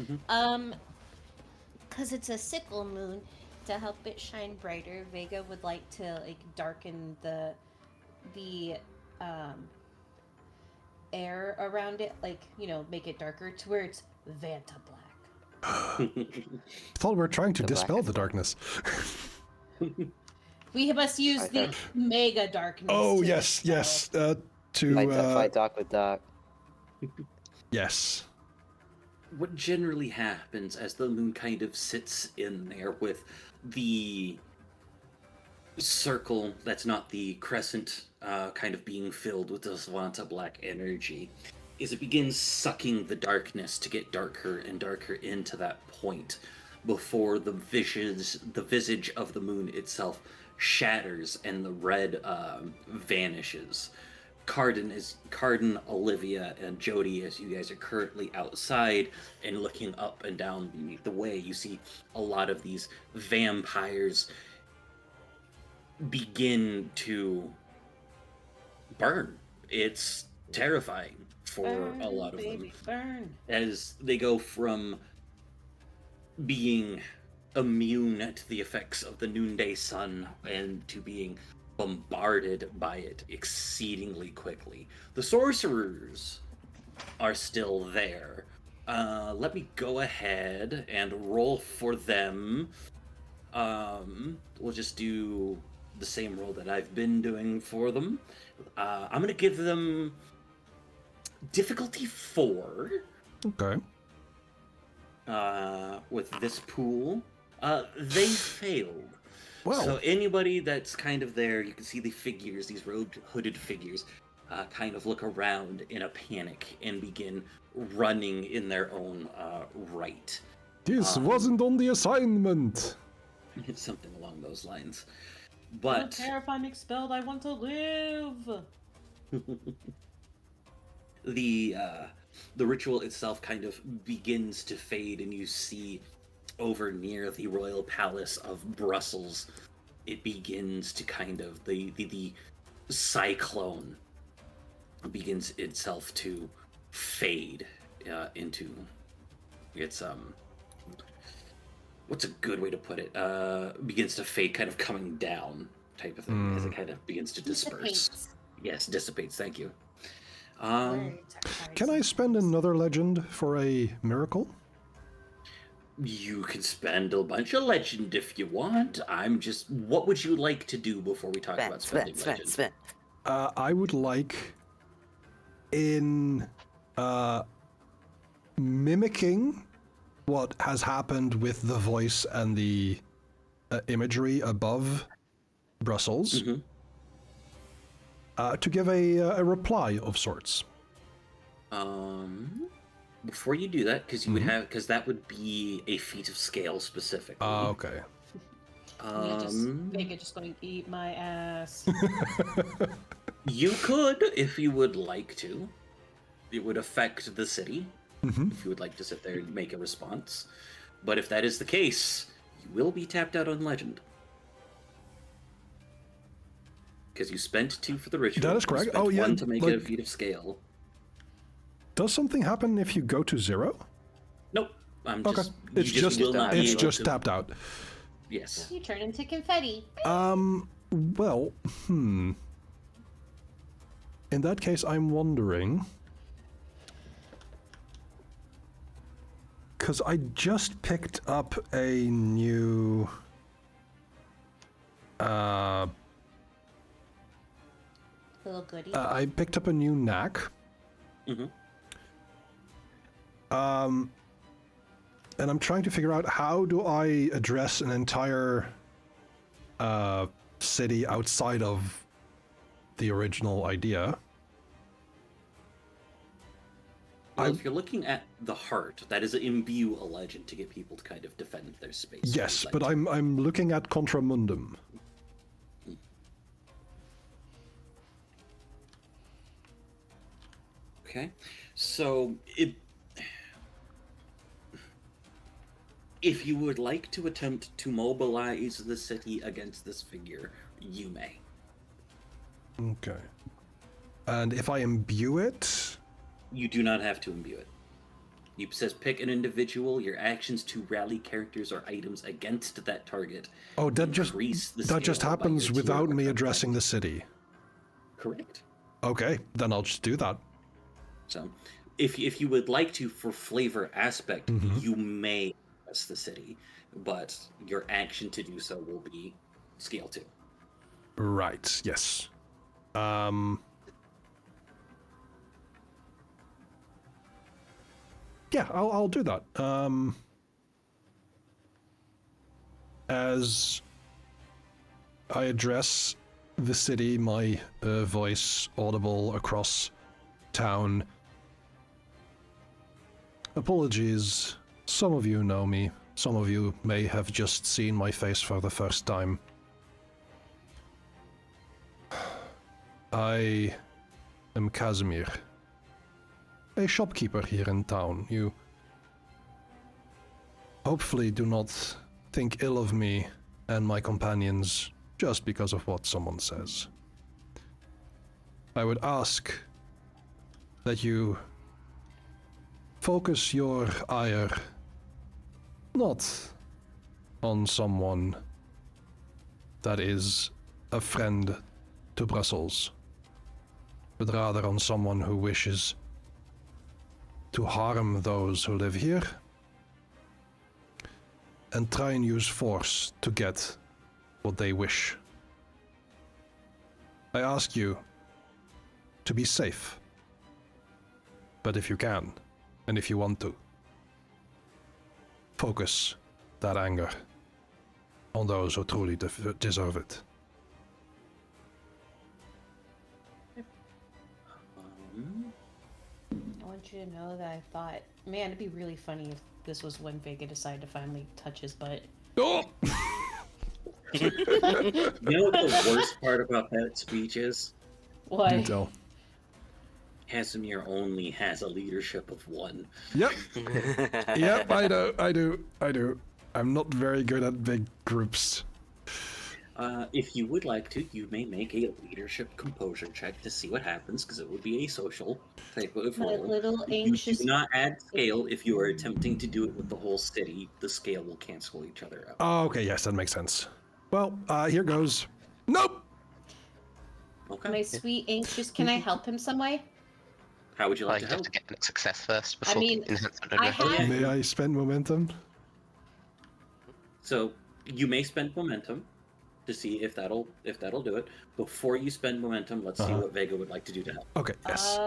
Mhm. Because it's a sickle moon, to help it shine brighter, Vega would like to darken the air around it, make it darker to where it's Vanta black. I thought we were trying to The dispel blackest the darkness. We must use the Okay. mega darkness. Oh, to yes, dispel. yes. Fight dark with dark. Yes. What generally happens as the moon kind of sits in there with the circle that's not the crescent kind of being filled with this Vanta black energy, is it begins sucking the darkness to get darker and darker into that point before the visage of the moon itself shatters and the red vanishes. Carden, Olivia, and Jody, as you guys are currently outside and looking up and down the way, you see a lot of these vampires begin to burn. It's terrifying for a lot of them, Burn. as they go from being immune to the effects of the noonday sun and to being bombarded by it exceedingly quickly. The sorcerers are still there. Let me go ahead and roll for them. We'll just do the same roll that I've been doing for them. I'm going to give them difficulty 4. Okay. With this pool. They failed. Well, So anybody that's kind of there, you can see the figures, these robed, hooded figures, kind of look around in a panic and begin running in their own right. this wasn't on the assignment. It's something along those lines. I don't But care if I'm expelled. I want to live. the ritual itself kind of begins to fade, and you see over near the royal palace of Brussels, it begins to kind of the cyclone begins itself to fade into its what's a good way to put it, begins to fade, kind of coming down type of thing, as it kind of begins to disperse. Dissipates. Yes, dissipates. Thank you. Words are Can I hard. spend another legend for a miracle? You can spend a bunch of legend if you want. I'm just. What would you like to do before we talk about spending legend? I would like, in mimicking what has happened with the voice and the imagery above Brussels, to give a reply of sorts. Before you do that, because you would have, because that would be a feat of scale specifically. Okay. Vega just going to eat my ass. You could, if you would like to. It would affect the city, if you would like to sit there and make a response. But if that is the case, You will be tapped out on legend. Because you spent 2 for the ritual. That is correct. You spent Oh, yeah, 1 to make like- a feat of scale. Does something happen if you go to 0? Nope. I'm Okay. just. It's you just will not be it's able just to- tapped out. Yes. You turn into confetti. Well, In that case, I'm wondering. Because I just picked up a new. Little goodie. I picked up a new knack. Mm-hmm. And I'm trying to figure out how do I address an entire city outside of the original idea. Well, if you're looking at the heart, that is imbue a legend to get people to kind of defend their space. Yes, but I'm looking at Contramundum. Okay, so if you would like to attempt to mobilize the city against this figure, you may. Okay. And if I imbue it, You do not have to imbue it. It says pick an individual, your actions to rally characters or items against that target. oh, that just increase the that just scale by happens your without tier me or addressing the city. Correct. Okay, then I'll just do that. So, if you would like to, for flavor aspect, Mm-hmm. you may address the city, but your action to do so will be scale 2. Right. Yes. Yeah, I'll do that. As I address the city, my voice audible across town. Apologies. Some of you know me. Some of you may have just seen my face for the first time. I am Casimir, a shopkeeper here in town. You hopefully do not think ill of me and my companions just because of what someone says. I would ask that you focus your ire not on someone that is a friend to Brussels, but rather on someone who wishes to harm those who live here and try and use force to get what they wish. I ask you to be safe, but if you can, and if you want to, focus that anger on those who truly deserve it. I want you to know that I thought, man, it'd be really funny if this was when Vega decided to finally touch his butt. Oh! You know what the worst part about that speech is? What? You tell. Casimir only has a leadership of 1. Yep. Yep, I do. I'm not very good at big groups. If you would like to, you may make a leadership composure check to see what happens, because it would be a social type of My roll. little You anxious. do not add scale if you are attempting to do it with the whole city. The scale will cancel each other out. Oh, okay, yes, that makes sense. Well, here goes. Nope! Okay. My sweet anxious. Can I help him some way? How would you like You to have help? to get a success first I before mean, enhancement I address. have- May I spend momentum? So you may spend momentum to see if that'll do it. Before you spend momentum, let's see what Vega would like to do to help. Okay, yes.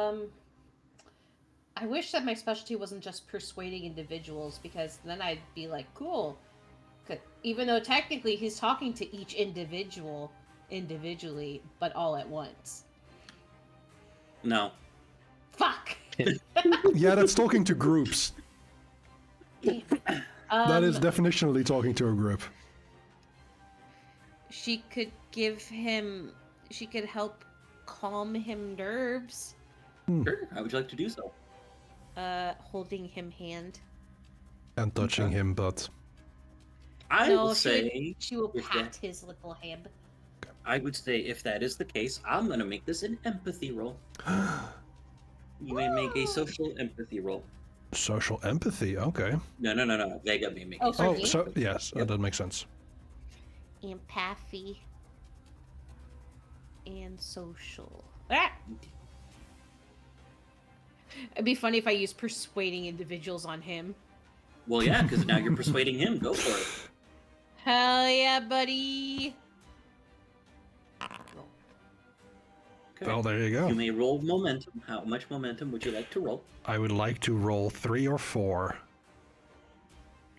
I wish that my specialty wasn't just persuading individuals, because then I'd be like, cool. 'Cause even though technically he's talking to each individual individually, but all at once. No. Fuck! Yeah, that's talking to groups. That is Um, definitionally talking to a group. She could give him. She could help calm him nerves. Sure. How would you like to do so? Holding him hand. And touching Okay. him, but... I No, will say, she will if pat that, his little head. I would say if that is the case, I'm gonna make this an empathy roll. You may make a Woo! social empathy roll. Social empathy. Okay. No. Vega may make Oh, a for social me? So empathy. yes, Yep. that makes sense. Empathy. And social. Ah! It'd be funny if I used persuading individuals on him. Well, yeah, because now you're persuading him. Go for it. Hell yeah, buddy! Okay. Well, there you go. You may roll momentum. How much momentum would you like to roll? I would like to roll 3 or 4.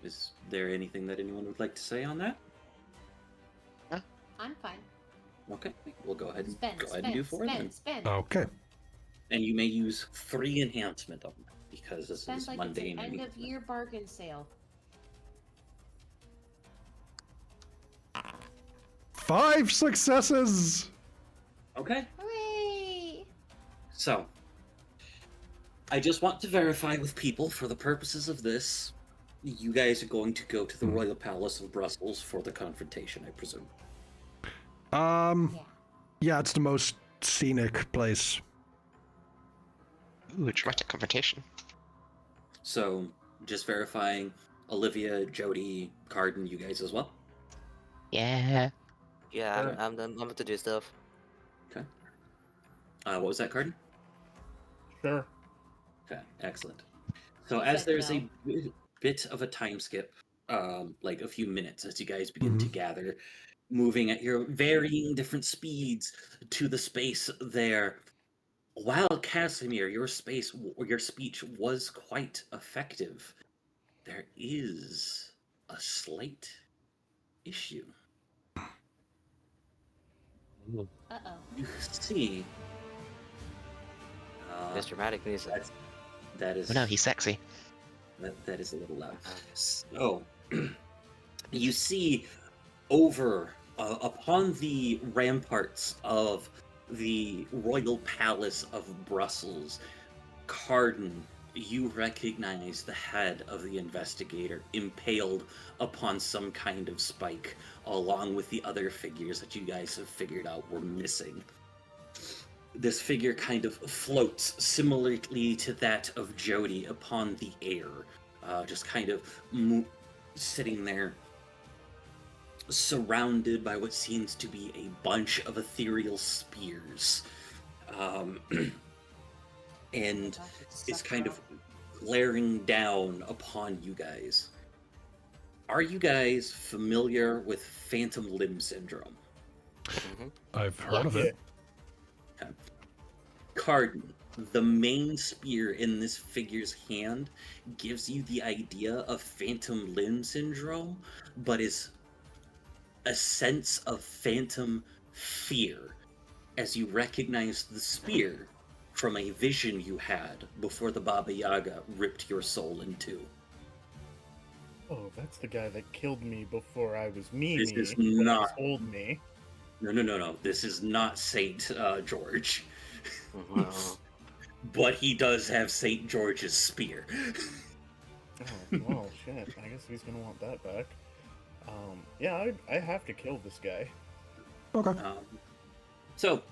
Is there anything that anyone would like to say on that? I'm fine. Okay, we'll go ahead and Spend, go ahead and do spend, 4 then. spend. Okay. And you may use 3 enhancement on that because this Spend is like it's mundane. an and end of year bargain sale. 5 successes. Okay, Hooray! so I just want to verify with people for the purposes of this. You guys are going to go to the Royal Palace of Brussels for the confrontation, I presume. Yeah, Yeah. it's the most scenic place. Ooh, dramatic confrontation. So, just verifying Olivia, Jody, Carden, you guys as well. Yeah. Yeah, Sure. I'm about to do stuff. Okay. What was that, Carden? Sure. Okay, excellent. So He as said there's no. a bit of a time skip, like a few minutes as you guys begin to gather, moving at your varying different speeds to the space there. While Casimir, your speech was quite effective, there is a slight issue. Uh-oh. You see, There's dramatic music. that is Oh no, he's sexy. that is a little loud. So, you see over upon the ramparts of the Royal Palace of Brussels, Carden, you recognize the head of the investigator impaled upon some kind of spike, along with the other figures that you guys have figured out were missing. This figure kind of floats similarly to that of Jody upon the air, just kind of sitting there, surrounded by what seems to be a bunch of ethereal spears. And it's kind of glaring down upon you guys. Are you guys familiar with phantom limb syndrome? I've heard of it. Okay. Carden, the main spear in this figure's hand gives you the idea of phantom limb syndrome, but is a sense of phantom fear as you recognize the spear from a vision you had before the Baba Yaga ripped your soul in two. Oh, that's the guy that killed me before I was me. This is when I was not- old me. No. This is not Saint George. Wow. But he does have Saint George's spear. Oh, well, shit. I guess he's gonna want that back. Yeah, I have to kill this guy. Okay. So,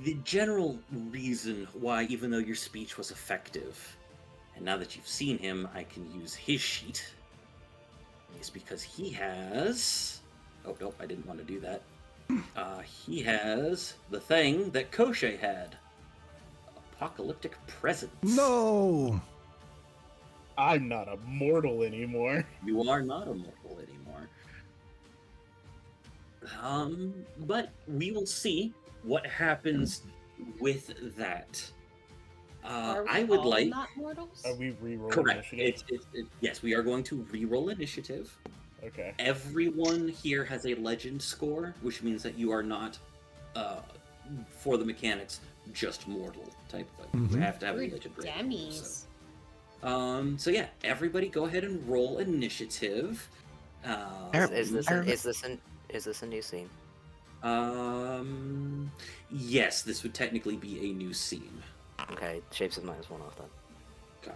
the general reason why, even though your speech was effective, and now that you've seen him, I can use his sheet, is because he has... Oh, nope, I didn't want to do that. He has the thing that Koshe had. Apocalyptic Presence. No. I'm not a mortal anymore. You are not immortal anymore. But we will see what happens with that. Are we I would all like... not mortals? Are we re-rolling Correct. initiative? Yes, we are going to re-roll initiative. Okay. Everyone here has a legend score, which means that you are not, for the mechanics, just mortal type thing. You have to have a We're legend rating. dummies. So yeah, everybody go ahead and roll initiative. Is this a new scene? Yes, this would technically be a new scene. Okay, Shapes of Minus 1 off then. Okay.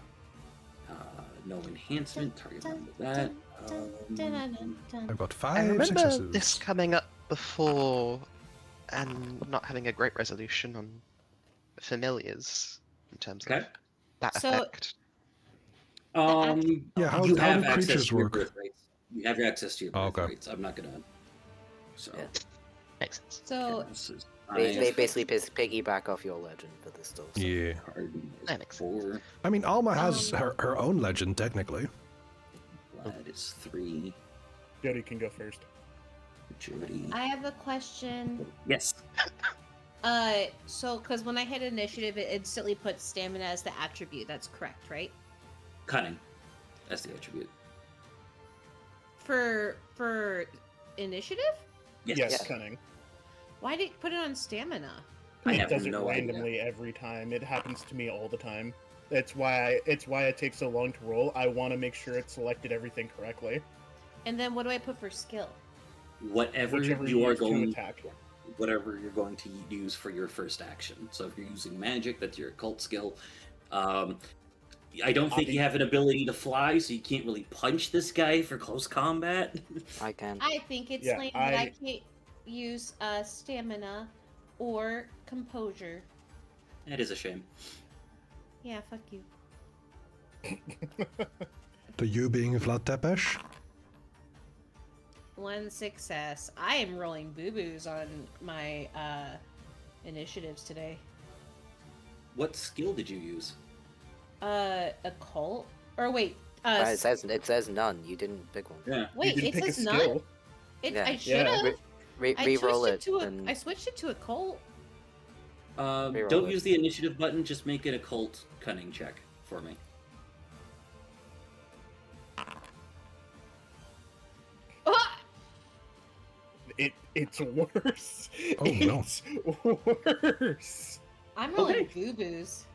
No enhancement. Target one with that. I've got I 5 remember successes. this coming up before and not having a great resolution on familiars in terms Okay. of that So- effect. Yeah, how you do have access creatures to your work? birth rates. You have access to your Oh, birth okay. rates. I'm not gonna. So. Yeah. Makes sense. So This is They five, basically piggyback off your legend for this stuff. So. Yeah. Cardin is That makes sense. 4. I mean, Alma has her own legend, technically. Vlad is 3. Jody can go first. Jody. I have a question. Yes. So because when I hit initiative, it instantly puts stamina as the attribute. That's correct, right? Cunning. That's the attribute. For initiative? Yes, cunning. Why did it put it on stamina? I It have does it no idea. randomly every time. It happens to me all the time. It's why it takes so long to roll. I want to make sure it selected everything correctly. And then what do I put for skill? Whatever Whichever you are use to going, attack. whatever you're going to use for your first action. So if you're using magic, that's your occult skill. I don't think you have an ability to fly, so you can't really punch this guy for close combat. I can. I think it's Yeah, lame that I can't use stamina or composure. That is a shame. Yeah, fuck you. The you being Vlad Tepes? 1 success. I am rolling boo-boos on my initiatives today. What skill did you use? Occult? Or wait, It says none. You didn't pick one. Yeah. wait, you it didn't pick a says none? skill. Yeah. I should have. I Re-roll switched it. to and... I switched it to occult. Don't it. use the initiative button. Just make an occult cunning check for me. Ah! It's worse. Oh, no. It's worse. I'm rolling Okay. boo-boos.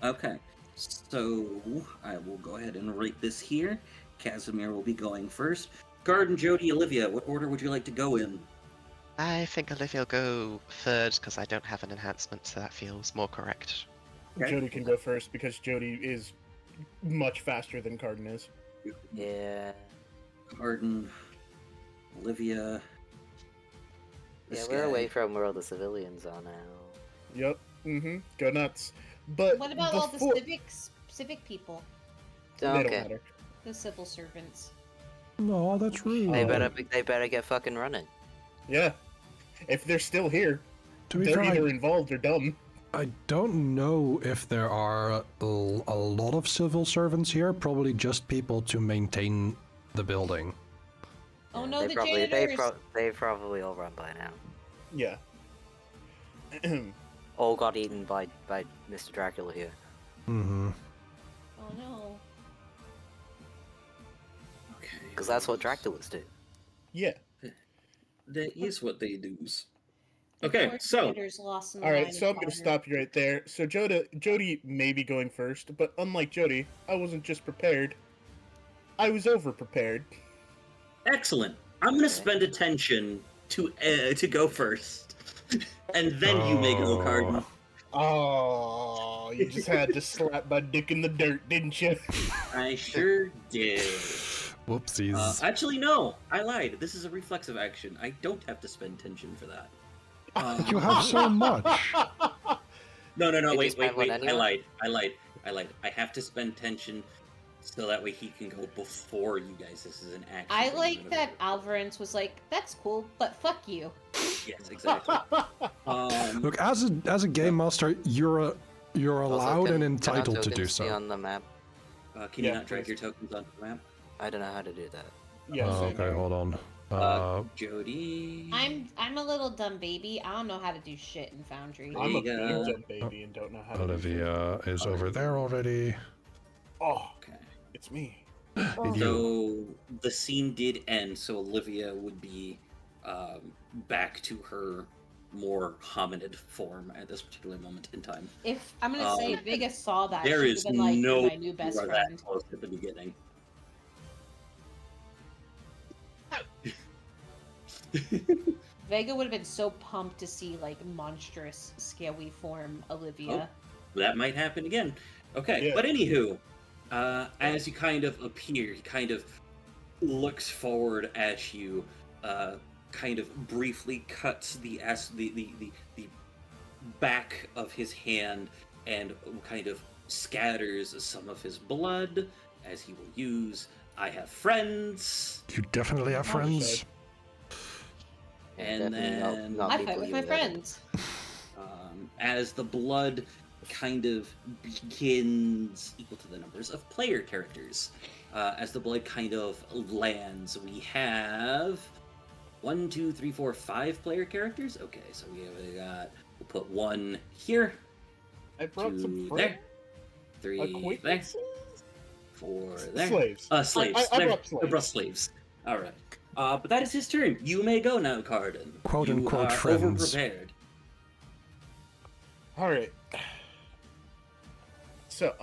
Okay. So I will go ahead and rate this here. Casimir will be going first. Garden, Jody, Olivia, what order would you like to go in? I think Olivia will go third because I don't have an enhancement, so that feels more correct. Okay. Jody can go first because Jody is much faster than Cardin is. Yeah. Garden, Olivia. Yeah, this we're guy. away from where all the civilians are now. Yep. Mm-hmm. Go nuts. But What about all the before- civic people? They don't Okay. matter. The civil servants. No, that's rude. They better get fucking running. Yeah. If they're still here, To be they're fair, either involved or dumb. I don't know if there are a lot of civil servants here. Probably just people to maintain the building. Oh Yeah, no, they the probably, janitors. they've probably all run by now. Yeah. All got eaten by Mr. Dracula here. Mm-hmm. Oh no. Okay. Because that's what Draculas do. Yeah. That is what they do. The Okay, poor so janitors lost in the All line right, of so I'm going to fire. stop you right there. So Jody may be going first, but unlike Jody, I wasn't just prepared. I was over-prepared. excellent. I'm gonna spend attention to go first, and then you may go, Garden. Oh, you just had to slap my dick in the dirt, didn't you? I sure did. Whoopsies. Actually, no. I lied. This is a reflexive action. I don't have to spend tension for that. You have so much. No, Did you wait. spend one I anyway? lied. I have to spend tension so that way he can go before you guys. This is an action. I thing, like not a- that Alvarez was like, "That's cool, but fuck you." Yes, exactly. Look, as a game master, you're allowed Also, and can our entitled to do tokens be so. on the map? Can you Yeah, not drag please. your tokens onto the map? I don't know how to do that. Yeah, same Okay, here. hold on. Jody. I'm a little dumb baby. I don't know how to do shit in Foundry. I'm a big Olivia. dumb baby and don't know how to do Olivia is over there already. shit. Oh, Okay. it's me. So the scene did end, so Olivia would be back to her more hominid form at this particular moment in time. If I'm gonna say, if Vegas saw that, There she is would've been like, no "You're my new best you are friend." that close at the beginning. Vega would have been so pumped to see like monstrous, scaly form Olivia. that might happen again. Okay, Yeah. but anywho, as you kind of appear, he kind of looks forward at you, kind of briefly cuts the back of his hand and kind of scatters some of his blood, as he will use "I have friends," You definitely have friends. Yeah, and definitely then not I people fight with you my would ever- friends. as the blood kind of begins equal to the numbers of player characters. As the blood kind of lands, we have 1, 2, 3, 4, 5 player characters. Okay, so we'll put 1 here, I brought some 2 friends. there, 3 there, Acquaintances? 4 there. Slaves. Slaves. I There. brought slaves. I brought slaves. All right. But that is his turn. You may go now, Carden. Quote you unquote are friends. overprepared. All right. So,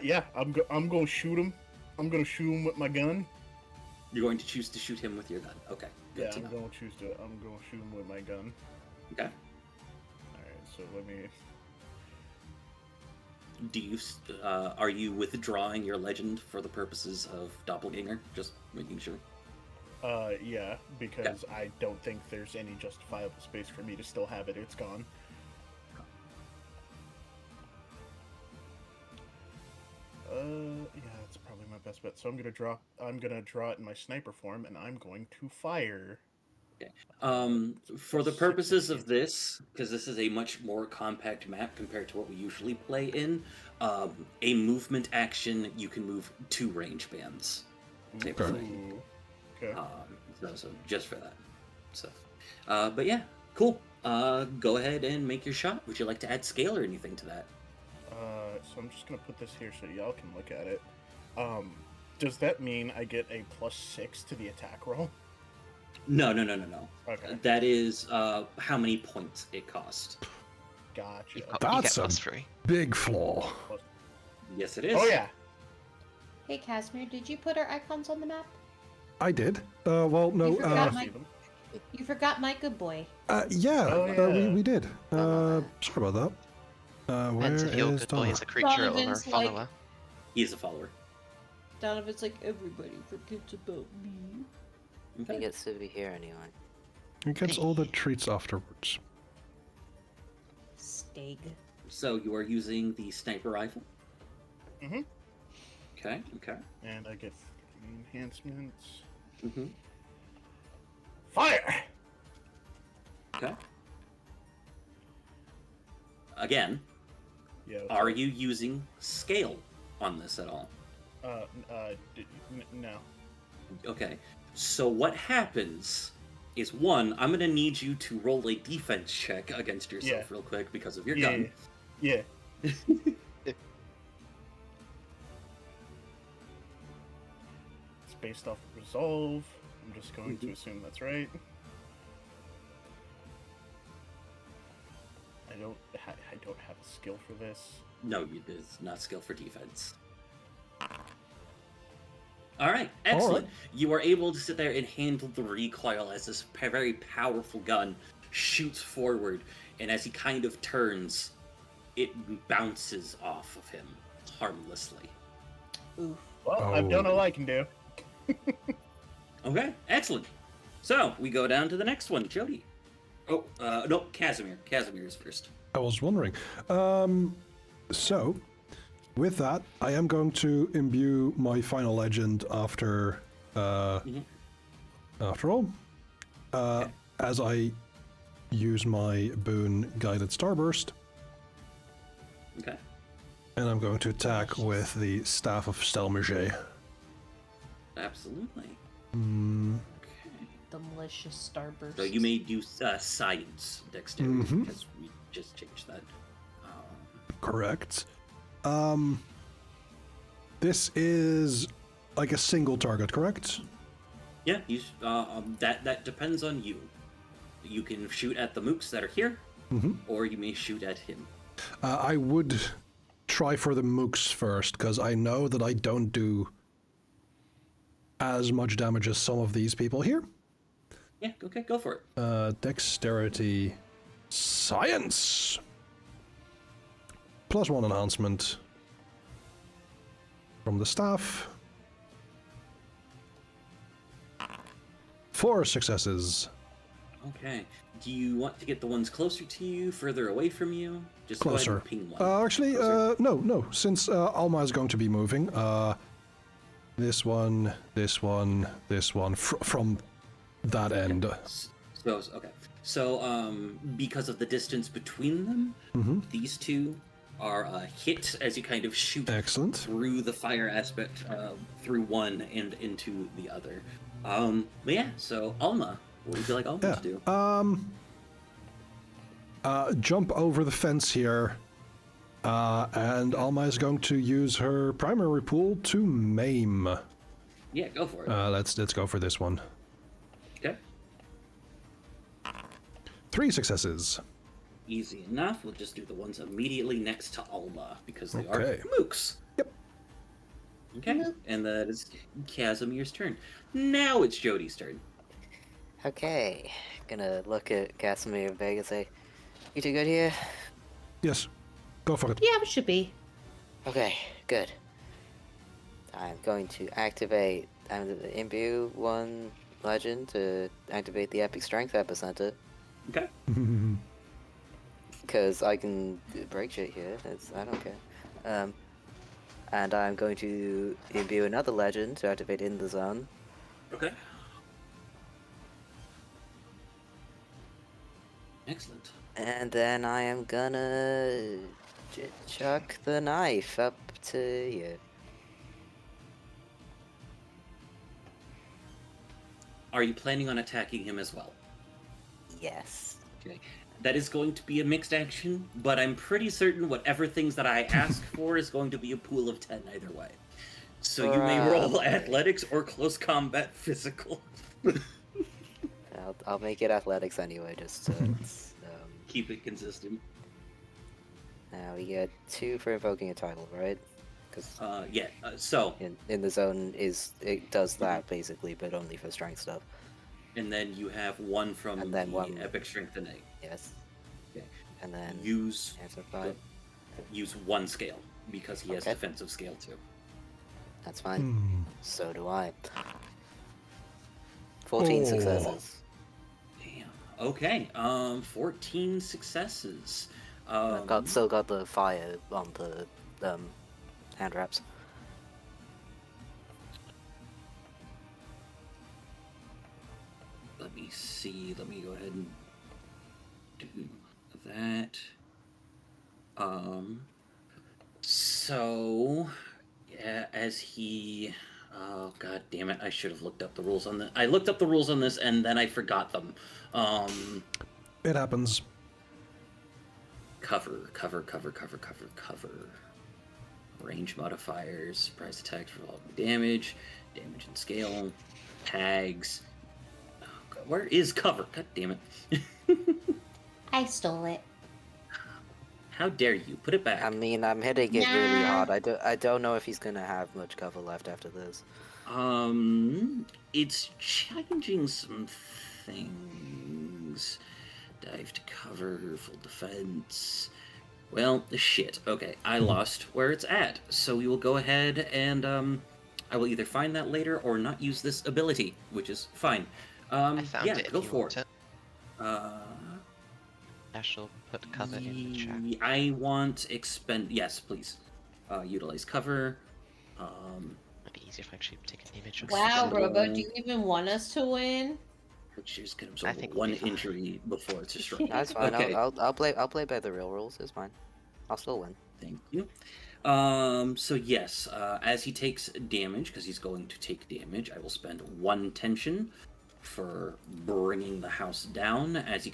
yeah, I'm gonna shoot him. I'm gonna shoot him with my gun. You're going to choose to shoot him with your gun. Okay. Good Yeah, to I'm know. gonna choose to. I'm gonna shoot him with my gun. Okay. All right. So let me. Do you are you withdrawing your legend for the purposes of doppelganger? Just making sure. Yeah, because I don't think there's any justifiable space for me to still have it. It's gone. Yeah, that's probably my best bet. So I'm gonna draw it in my sniper form, and I'm going to fire. For the 6 purposes and of this, because this is a much more compact map compared to what we usually play in, a movement action you can move 2 range bands. Type of thing. Ooh. Okay. So just for that. So, but yeah, cool. Go ahead and make your shot. Would you like to add scale or anything to that? So I'm just gonna put this here so y'all can look at it. Does that mean I get a +6 to the attack roll? No. Okay, That is how many points it cost. gotcha. You get That's a +3. big flaw. Yes, it is. Oh yeah. Hey, Casimir, did you put our icons on the map? I did. Well, no. You forgot I my- see them. You forgot my good boy. Yeah. Oh, yeah. We did. Oh. Sorry about that. Where Depends if your is good boy Donna? is a creature or a Donovan's like- follower. He's a follower. Donovan's like, everybody forgets about me. He Okay. gets to be here anyway. He gets all the treats afterwards. Steg. So you are using the sniper rifle. Mhm. Okay. And I get enhancements. Mm-hmm. Fire! Okay. Again, Yeah. are you using scale on this at all? No. Okay. So what happens is, one, I'm gonna need you to roll a defense check against yourself real quick because of your Yeah. gun. Yeah. It's based off of resolve. I'm just going to assume that's right. I don't have a skill for this. No, it's not skill for defense. All right, excellent. You are able to sit there and handle the recoil as this very powerful gun shoots forward, and as he kind of turns, it bounces off of him harmlessly. Oof. Well, I've done all I can do. Okay, excellent. So we go down to the next one, Jody. Oh, no, Casimir. Casimir is first. I was wondering. So, with that, I am going to imbue my final legend after, after all, as I use my boon Guided Starburst, Okay. and I'm going to attack with the Staff of Stelmerge. Absolutely. Mm, Okay. The malicious starburst. So you may do science dexterity Mhm. because we just changed that. correct. This is like a single target, correct? Yeah, that depends on you. You can shoot at the mooks that are here, or you may shoot at him. I would try for the mooks first, because I know that I don't do as much damage as some of these people here. Yeah, okay, go for it. Dexterity, science, +1 enhancement from the staff. 4 successes. Okay. Do you want to get the ones closer to you, further away from you? Just go Closer. ahead and ping one. Actually, Closer. no. Since Alma is going to be moving, this one, from that end. Okay. So, because of the distance between them, these two are hit as you kind of shoot Excellent. through the fire aspect, through one and into the other. But yeah, so Alma, what would you like Alma to do? Jump over the fence here, and Alma is going to use her primary pool to maim. Yeah, go for it. Let's go for this one. Okay. 3 successes. Easy enough. We'll just do the ones immediately next to Alma because they Okay. are mooks. Yep. Okay, and that is Casimir's turn. Now it's Jody's turn. Okay, gonna look at Casimir and Vega and say, "You two good here?" Yes. Go for it. Yeah, it should be. Okay, good. I'm going to activate. I'm going to imbue one legend to activate the Epic Strength Epicenter Okay. because I can break shit here. I don't care. And I'm going to imbue another legend to activate in the zone. Okay. Excellent. And then I am gonna chuck the knife up to you. Are you planning on attacking him as well? Yes. Okay. That is going to be a mixed action, but I'm pretty certain whatever things that I ask for is going to be a pool of 10 either way. So you may roll Probably. athletics or close combat physical. I'll make it athletics anyway, just so it's, Keep it consistent. now we get 2 for invoking a title, right? Because Yeah, so, in the zone it does that basically, but only for strength stuff. and then you have one from And then the one- Epic Strength Innate. Yes. Okay. And then Use answer 5. use one scale, because he has Okay. defensive scale too. That's fine. So do I. 14 Oh. successes. Damn. Okay, 14 successes. I've still got the fire on the hand wraps. Let me see. Let me go ahead and do that. So, yeah, as he... Oh, god damn it. I should have looked up the rules on this. I looked up the rules on this and then I forgot them. It happens. Cover. Range modifiers, surprise attacks for all damage and scale, tags. Oh, God, where is cover? God damn it. I stole it. How dare you? Put it back. I mean, I'm hitting it really Nah. hard. I don't know if he's gonna have much cover left after this. It's changing some things. Dive to cover, full defense. Well, shit. Okay, I lost where it's at. So we will go ahead and, I will either find that later or not use this ability, which is fine. I found yeah, it. If go you for want it. Ash will put cover in the chat. I want expend. Yes, please. Utilize cover. It'd be easier if I actually take an image of Wow, Expendable. Robo, do you even want us to win? She's gonna I absorb think we'll one be fine. injury before it's destroyed. That's fine. Okay. I'll play by the real rules. It's fine. I'll still win. Thank you. So yes, as he takes damage, because he's going to take damage, I will spend 1 tension for bringing the house down as he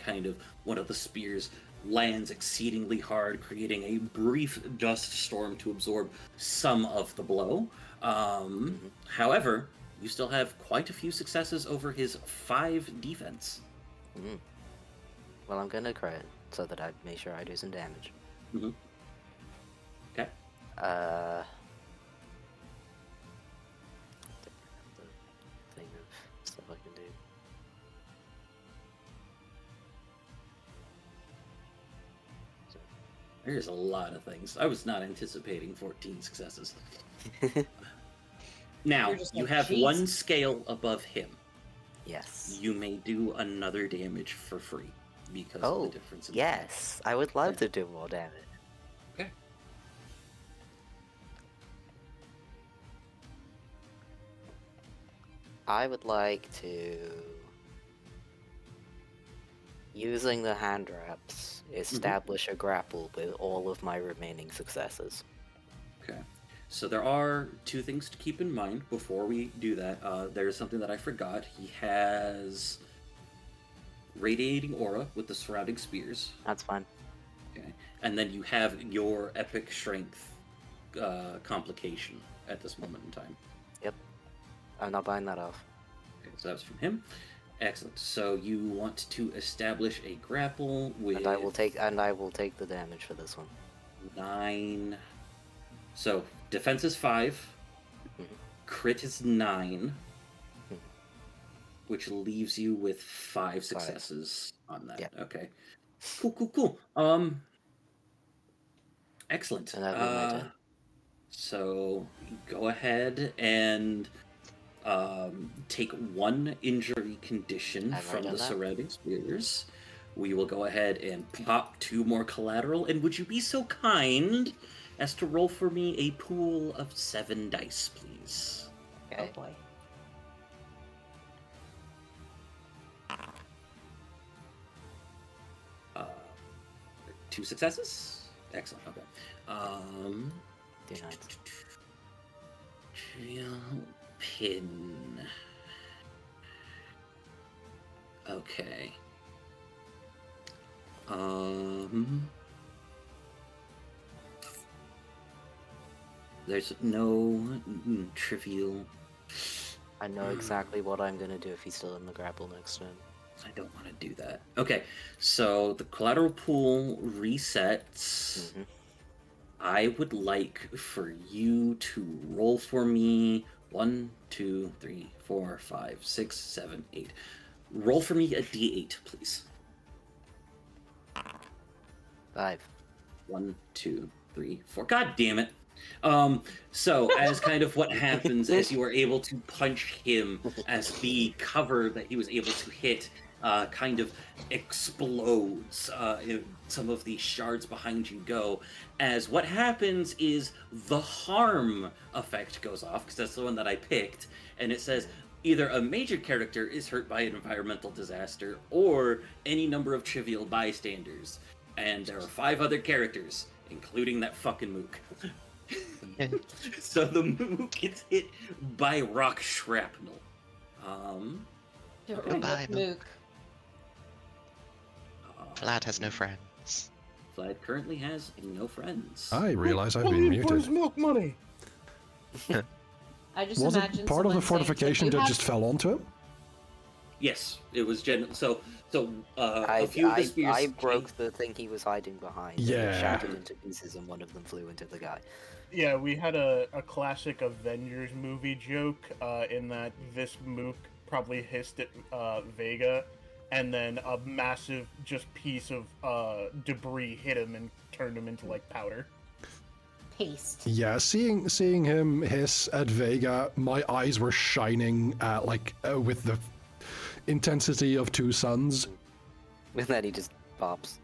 one of the spears lands exceedingly hard, creating a brief dust storm to absorb some of the blow. However, you still have quite a few successes over his 5 defense. Well, I'm gonna crit so that I make sure I do some damage. Mhm. Okay. The thing of stuff I can do. There's a lot of things. I was not anticipating 14 successes. Now, You're just you like, have "Jeez." one scale above him. Yes. You may do another damage for free because of Oh, the difference in yes. I would love Okay. to do more damage. Okay. I would like to, using the hand wraps, establish a grapple with all of my remaining successes. Okay. So there are two things to keep in mind before we do that. There's something that I forgot. He has radiating aura with the surrounding spears. That's fine. Okay. And then you have your epic strength complication at this moment in time. Yep. I'm not buying that off. Okay, so that was from him. Excellent. So you want to establish a grapple with And I will take the damage for this one. 9. So defense is 5. Mhm. Crit is 9. Mhm. Which leaves you with 5 successes on that. Yep. Okay. Cool. Excellent. And that'll be my turn. So go ahead and take 1 injury condition I've from already the done that. surrounding spears. We will go ahead and pop 2 more collateral. And would you be so kind as to roll for me a pool of 7 dice, please? Okay. Oh boy. Uh, 2 successes. Excellent. Okay. D9. Drill pin. Okay. There's no trivial. I know exactly what I'm gonna do if he's still in the grapple next turn. I don't want to do that. Okay, so the collateral pool resets. Mhm. I would like for you to roll for me 1, 2, 3, 4, 5, 6, 7, 8. Roll for me a d8, please. 5. 1, 2, 3, 4. God damn it. So as kind of what happens as you are able to punch him, as the cover that he was able to hit kind of explodes, some of the shards behind you go, as what happens is the harm effect goes off, because that's the one that I picked, and it says either a major character is hurt by an environmental disaster or any number of trivial bystanders. And there are 5 other characters, including that fucking mook. So the mook gets hit by rock shrapnel. Goodbye, Mook. Vlad has no friends. Vlad currently has no friends. I realize I've What been do you mean, where's muted. milk money? I just Was imagine it part of the someone saying, fortification "You that have just fell onto him? Yes, it was so I, a few of the I, spears. I broke the thing he was hiding behind. and Yeah. it shattered into pieces, and one of them flew into the guy. Yeah, we had a classic Avengers movie joke in that this mook probably hissed at Vega, and then a massive just piece of debris hit him and turned him into like powder. paste." Yeah, seeing him hiss at Vega, my eyes were shining with the intensity of 2 suns. And then he just pops.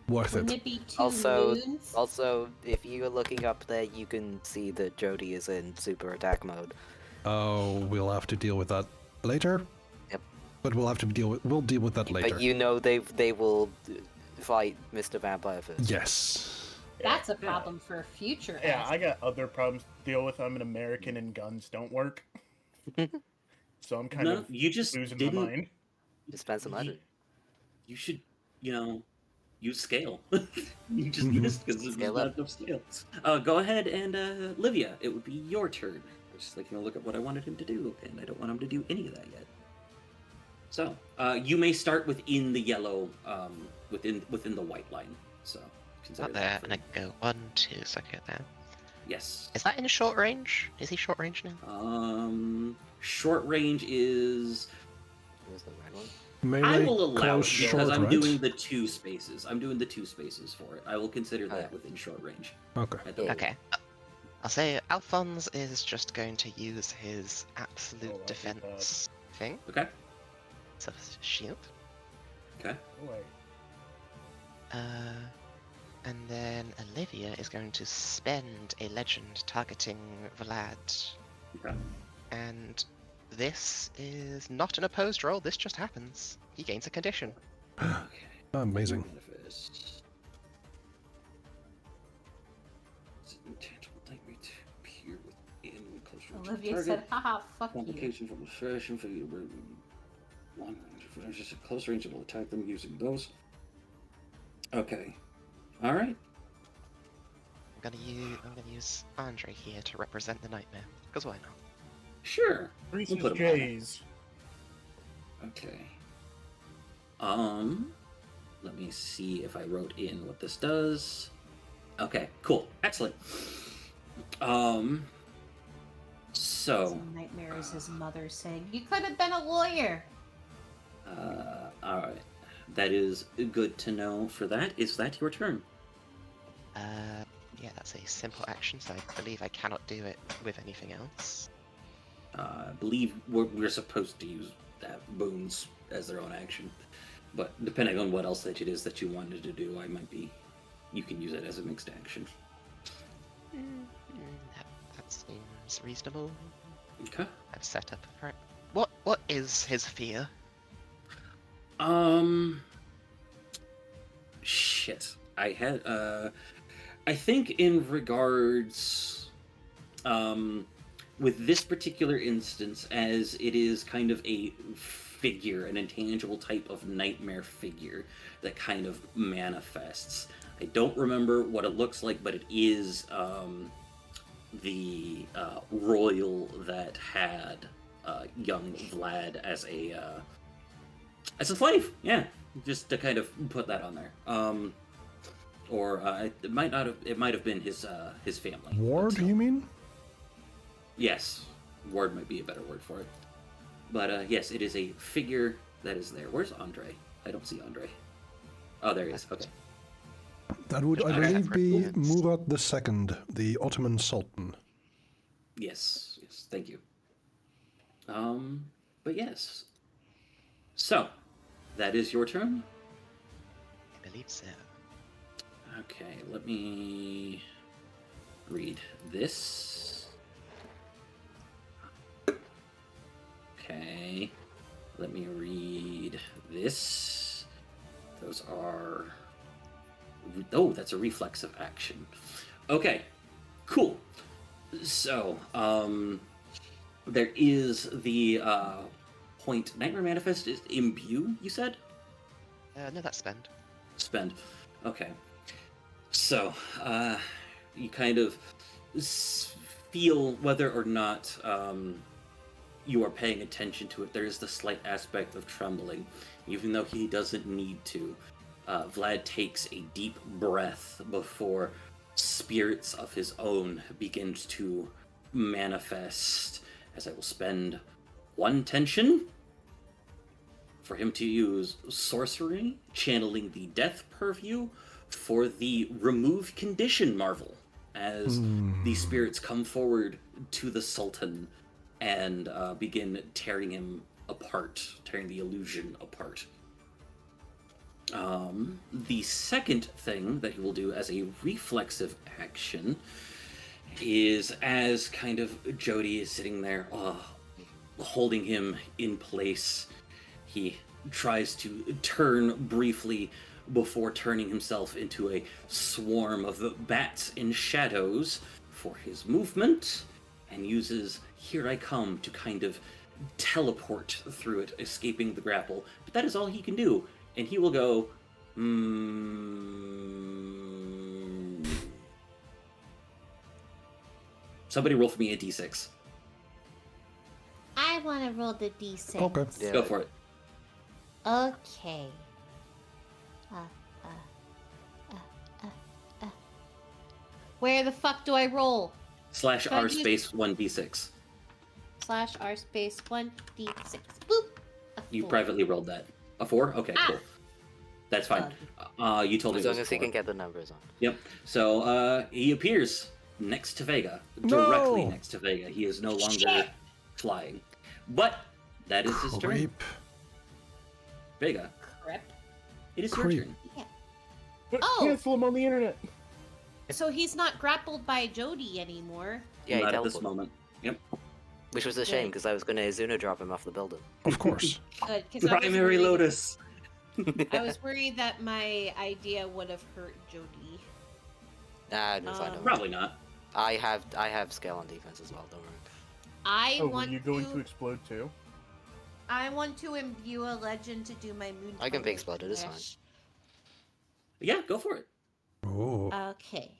Worth Wouldn't it. it be 2 Also, moons? Also, if you're looking up there, you can see that Jody is in super attack mode. Oh, we'll have to deal with that later. Yep. But we'll deal with that later. But you know they will fight Mr. Vampire first. Yes. That's a problem for future. Yeah, I got other problems to deal with. I'm an American and guns don't work. So I'm kind No, of you just losing didn't. my mind. Just spend some money. You should, use scale. You just Mhm. missed because there's Scale not up. enough scale. Go ahead and Livia, it would be your turn. Just look at what I wanted him to do, and I don't want him to do any of that yet. So you may start within the yellow, within the white line. So consider Not that there, for- and I go 1, 2, so I get there. Yes. Is that in short range? Is he short range now? Short range is Where's the red one? I Melee, will allow close, it because short, I'm right? doing the 2 spaces. I'm doing the 2 spaces for it. I will consider that Okay. within short range. Okay. At the Okay. I'll say Alphonse is just going to use his absolute Oh, I hate defense thing. Okay. So shield. Okay. Oh, wait. And then Olivia is going to spend a legend targeting Vlad. Okay. And this is not an opposed roll, this just happens. He gains a condition. Okay. Amazing. Manifest. Is it intangible nightmare to appear within close range of the Olivia target? said, haha, fuck you. Complication from the fashion for you. Long range. If it's just a close range, it will attack them using those. Okay. All right. I'm gonna use Andre here to represent the nightmare. Because why not? Sure. Reese's put 'em on. J's. Okay. Let me see if I wrote in what this does. Okay, cool. Excellent. So, Some nightmare is his mother saying, you could have been a lawyer. all right. That is good to know for that. Is that your turn? Yeah, that's a simple action, so I believe I cannot do it with anything else. I believe we're supposed to use that boons as their own action. But depending on what else that it is that you wanted to do, you can use it as a mixed action. That seems reasonable. Okay. I've set up for it. What is his fear? Shit. I think in regards, with this particular instance, as it is kind of a figure, an intangible type of nightmare figure that kind of manifests. I don't remember what it looks like, but it is the royal that had young Vlad as a slave. Yeah, just to kind of put that on there. It might not have. It might have been his family. Ward, but, you mean? Yes, ward might be a better word for it. But yes, it is a figure that is there. Where's Andre? I don't see Andre. Oh, there he is. Okay. That would, I Okay. believe, be Yes. Murat II, the Ottoman Sultan. Yes. Yes. Thank you. But yes. So, that is your turn. I believe so. Okay, let me read this. Okay, let me read this. Those are... Oh, that's a reflexive action. Okay, cool. So, there is the point Nightmare Manifest is imbue, you said? No, that's spend. Spend. Okay. So, you kind of feel whether or not you are paying attention to it. There is the slight aspect of trembling, even though he doesn't need to. Vlad takes a deep breath before spirits of his own begins to manifest, as I will spend 1 tension for him to use sorcery, channeling the death purview for the remove condition marvel, as the spirits come forward to the Sultan and begin tearing him apart, tearing the illusion apart. The second thing that he will do as a reflexive action is, as kind of Jody is sitting there holding him in place, he tries to turn briefly before turning himself into a swarm of bats in shadows for his movement, and uses Here I Come to kind of teleport through it, escaping the grapple. But that is all he can do, and he will go... Somebody roll for me a d6. I want to roll the d6. Okay. Yeah. Go for it. Okay. Where the fuck do I roll? / Can I r use- space 1d6. /r space 1d6. Boop. A You four. privately rolled that. A 4? Okay, Ah! cool. That's fine. You told me As it long was a as he 4. can get the numbers on. Yep. So he appears next to Vega, directly next to Vega. He is no longer Shit! flying, but that is his turn. Creep. Vega, Crap. it is Creep. your turn. But Oh. cancel him on the internet. So he's not grappled by Jody anymore. Yeah, he Not at this teleported. moment. Yep. Which was a shame Good. because I was going to Izuna drop him off the building. Of course. Good, because Primary Lotus. I was worried that my idea would have hurt Jody. Nah, no, fine. Don't worry. Probably not. I have scale on defense as well. Don't worry. I Oh, were want you going to explode too? I want to imbue a legend to do my moon. I can be exploded, it's fine. Yeah, go for it. Oh. Okay.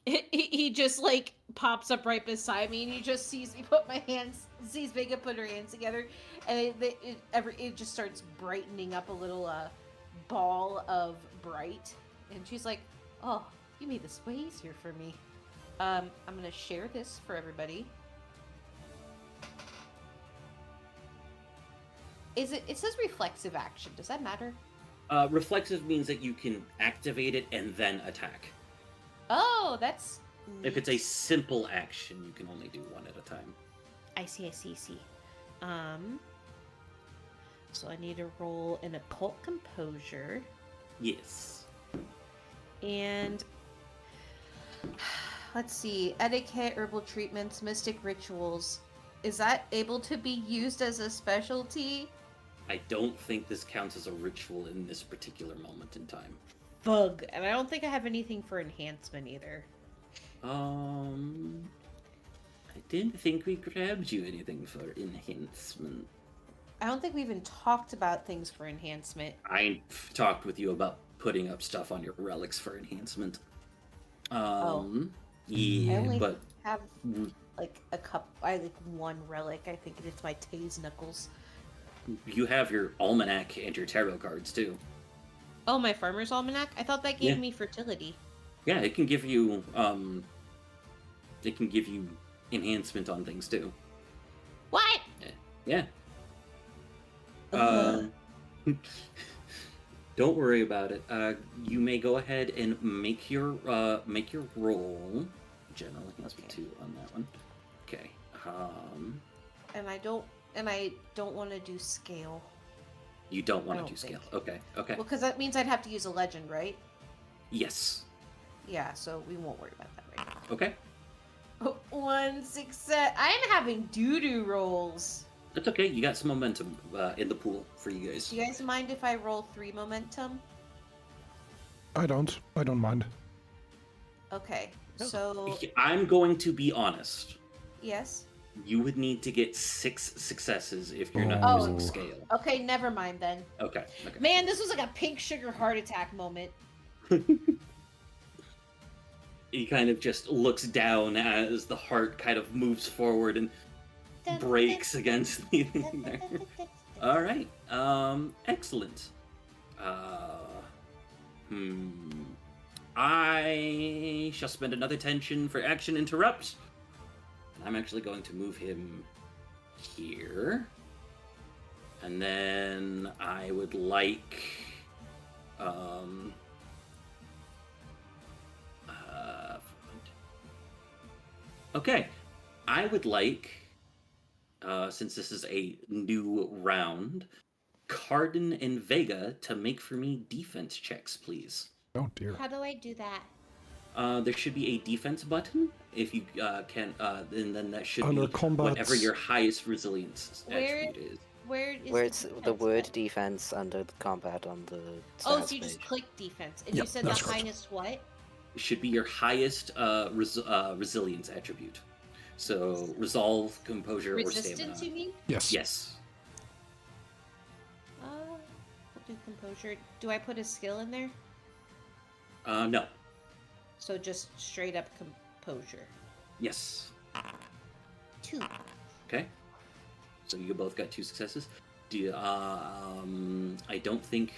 He just like pops up right beside me, and he just sees me put my hands, sees Vega put her hands together, and it just starts brightening up a little ball of bright, and she's like, "Oh, you made this way easier for me." I'm gonna share this for everybody. It says reflexive action. Does that matter? Reflexive means that you can activate it and then attack. Oh, that's neat. If it's a simple action, you can only do one at a time. I see. So I need to roll an occult composure, Yes. and let's see, etiquette, herbal treatments, mystic rituals. Is that able to be used as a specialty? I don't think this counts as a ritual in this particular moment in time. Bug, and I don't think I have anything for enhancement either. I didn't think we grabbed you anything for enhancement. I don't think we even talked about things for enhancement. I talked with you about putting up stuff on your relics for enhancement. Yeah, I only but have like I have like one relic. I think it's my Taze Knuckles. you have your almanac and your tarot cards too. Oh, my Farmer's Almanac? I thought that gave Yeah. me fertility. Yeah, it can give you enhancement on things too. What? Yeah. Ugh. Don't worry about it. You may go ahead and make your roll. Generally has a 2 on that one. Okay. And I don't want to do scale. You don't want I to do don't scale. think. Okay. Okay. Well, because that means I'd have to use a legend, right? Yes. Yeah, so we won't worry about that right now. Okay. One success. I am having doo-doo rolls. That's okay. You got some momentum in the pool for you guys. Do you guys mind if I roll 3 momentum? I don't mind. Okay, so I'm going to be honest. yes. You would need to get 6 successes if you're not Oh. using scale. Okay, never mind then. Okay. Okay. Man, this was like a pink sugar heart attack moment. He kind of just looks down as the heart kind of moves forward and breaks against the thing there. All right. Excellent. I shall spend another tension for action interrupt. And I'm actually going to move him here. And then I would like okay. I would like since this is a new round, Cardin and Vega to make for me defense checks, please. Oh dear. How do I do that? There should be a defense button if you can, and then that should Under be combat. whatever your highest resilience Where- attribute is. Where is Where it's the defense word button? defense under the combat on the Oh, stats so you just page. click defense, and Yep, you said the that's correct. highest what? It should be your highest resilience attribute. So resolve, composure, or Resistance, stamina. you mean? Yes. Yes. I'll do composure. Do I put a skill in there? No. So just straight up composure. Yes. 2. Okay. So you both got 2 successes. Do you, I don't think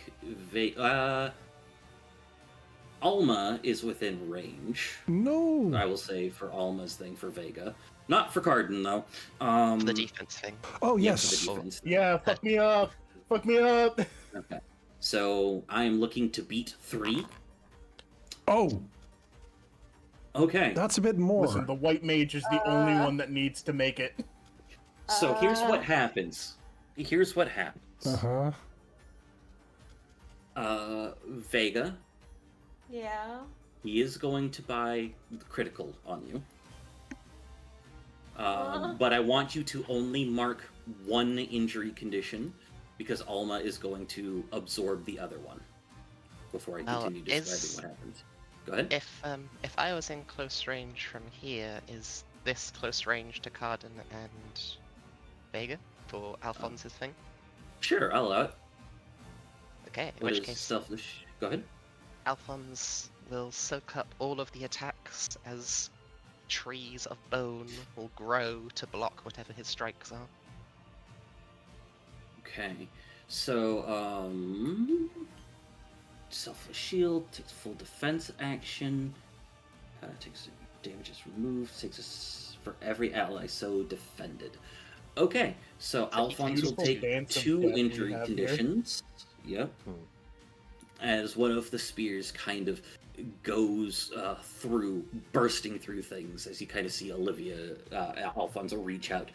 Alma is within range. No. I will say for Alma's thing for Vega. Not for Carden, though. For the defense thing. Oh, Yeah, yes. for the defense. Yeah, fuck me up. Fuck me up. Okay. So I am looking to beat 3. Oh, Okay. that's a bit more. Listen, the white mage is the only one that needs to make it. So here's what happens. Here's what happens. Uh-huh. Vega, Yeah. he is going to buy the critical on you. But I want you to only mark one injury condition, because Alma is going to absorb the other one. Before I Well, continue describing what happens. Go ahead. If I was in close range from here, is this close range to Carden and Vega for Alphonse's thing? Sure, I'll allow it. Okay, in What which is case selfish? Go ahead. Alphonse will soak up all of the attacks as trees of bone will grow to block whatever his strikes are. Okay. So, selfless shield, takes full defense action, takes damage is removed, takes for every ally so defended. Okay, so Alphonse will beautiful take dance of 2 death we injury have here. conditions. Yep. As one of the spears kind of goes through, bursting through things, as you kind of see Alfonso reach out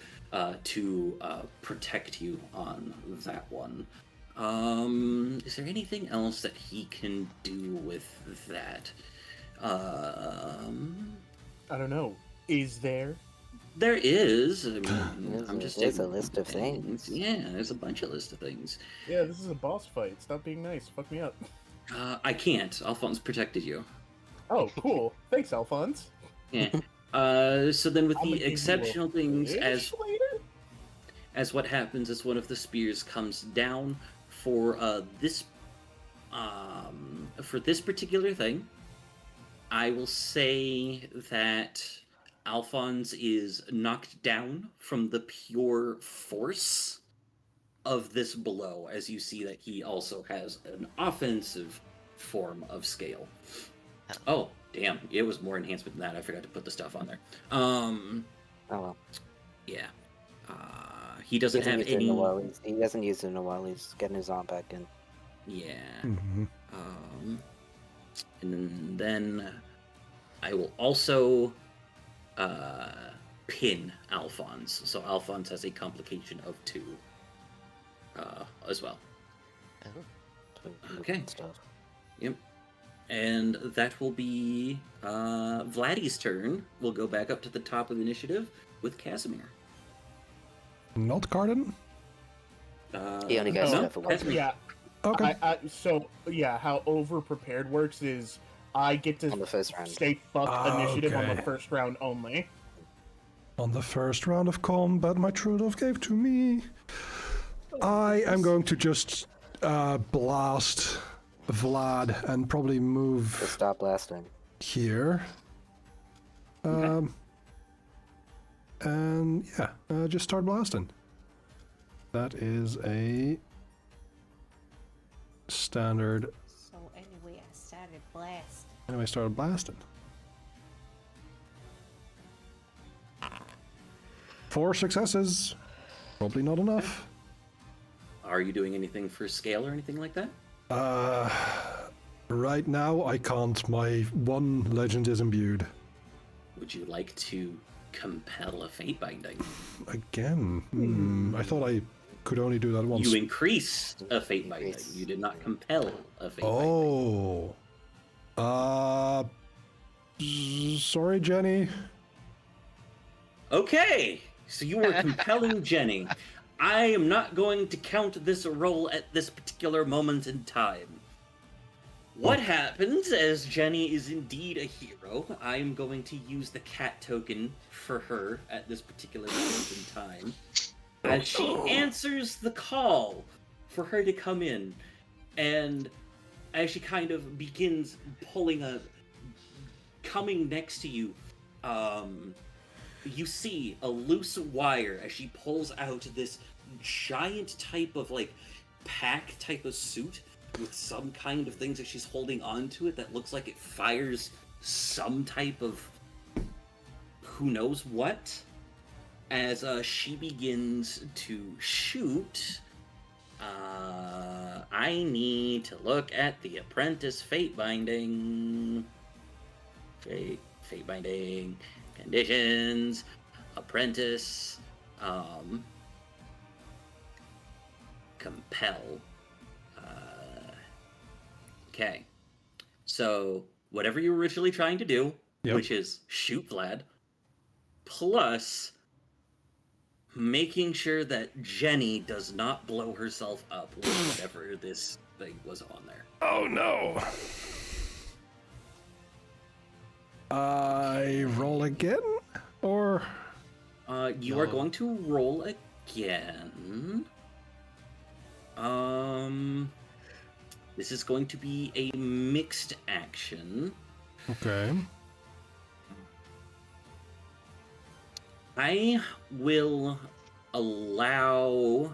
to protect you on that one. Is there anything else that he can do with that? I don't know. Is there? There is. I mean, I'm just There's a taking list of things. Yeah, there's a bunch of list of things. Yeah, this is a boss fight. Stop being nice. Fuck me up. I can't. Alphonse protected you. Oh, cool. Thanks, Alphonse. Yeah. So then with I'ma the give you a exceptional things fish later? as what happens is one of the spears comes down for this particular thing. I will say that Alphonse is knocked down from the pure force of this blow, as you see that he also has an offensive form of scale. Oh, damn. It was more enhancement than that. I forgot to put the stuff on there. Oh well. Yeah. He doesn't have any... He hasn't used it in a while. He's getting his arm back in. Yeah. Mhm. And then I will also pin Alphonse. So Alphonse has a complication of 2 as well. Oh. Okay. Stuff. Yep. And that will be Vladdy's turn. We'll go back up to the top of the initiative with Casimir. Not Carden? He only gets no, that for one. Casimir. Yeah. Okay. So, yeah, how over prepared works is I get to On the first round. say fuck initiative on Okay. the first round only. On the first round of combat my true love gave to me, I am going to just blast Vlad and probably Just move stop blasting. here. And yeah, just start blasting. That is a standard. So anyway, I started blast. Anyway, started blasting. 4 successes. Probably not enough. Are you doing anything for scale or anything like that? Right now I can't. My 1 legend is imbued. Would you like to compel a fate binding? Again? I thought I could only do that once. You increase a fate binding. Increase. You did not compel a fate binding. Oh. Sorry, Jenny. Okay, so you were compelling Jenny. I am not going to count this roll at this particular moment in time. What happens, as Jenny is indeed a hero, I am going to use the cat token for her at this particular moment in time. As she answers the call for her to come in, and as she kind of begins coming next to you, you see a loose wire as she pulls out this giant type of pack type of suit with some kind of things that she's holding onto it that looks like it fires some type of who knows what. as she begins to shoot, I need to look at the apprentice fate binding. Fate binding conditions, apprentice, compel. Okay. So whatever you were originally trying to do, Yep. which is shoot Vlad, plus making sure that Jenny does not blow herself up with whatever this thing was on there. Oh no. I roll again? Or You are going to roll again. This is going to be a mixed action. okay. I will allow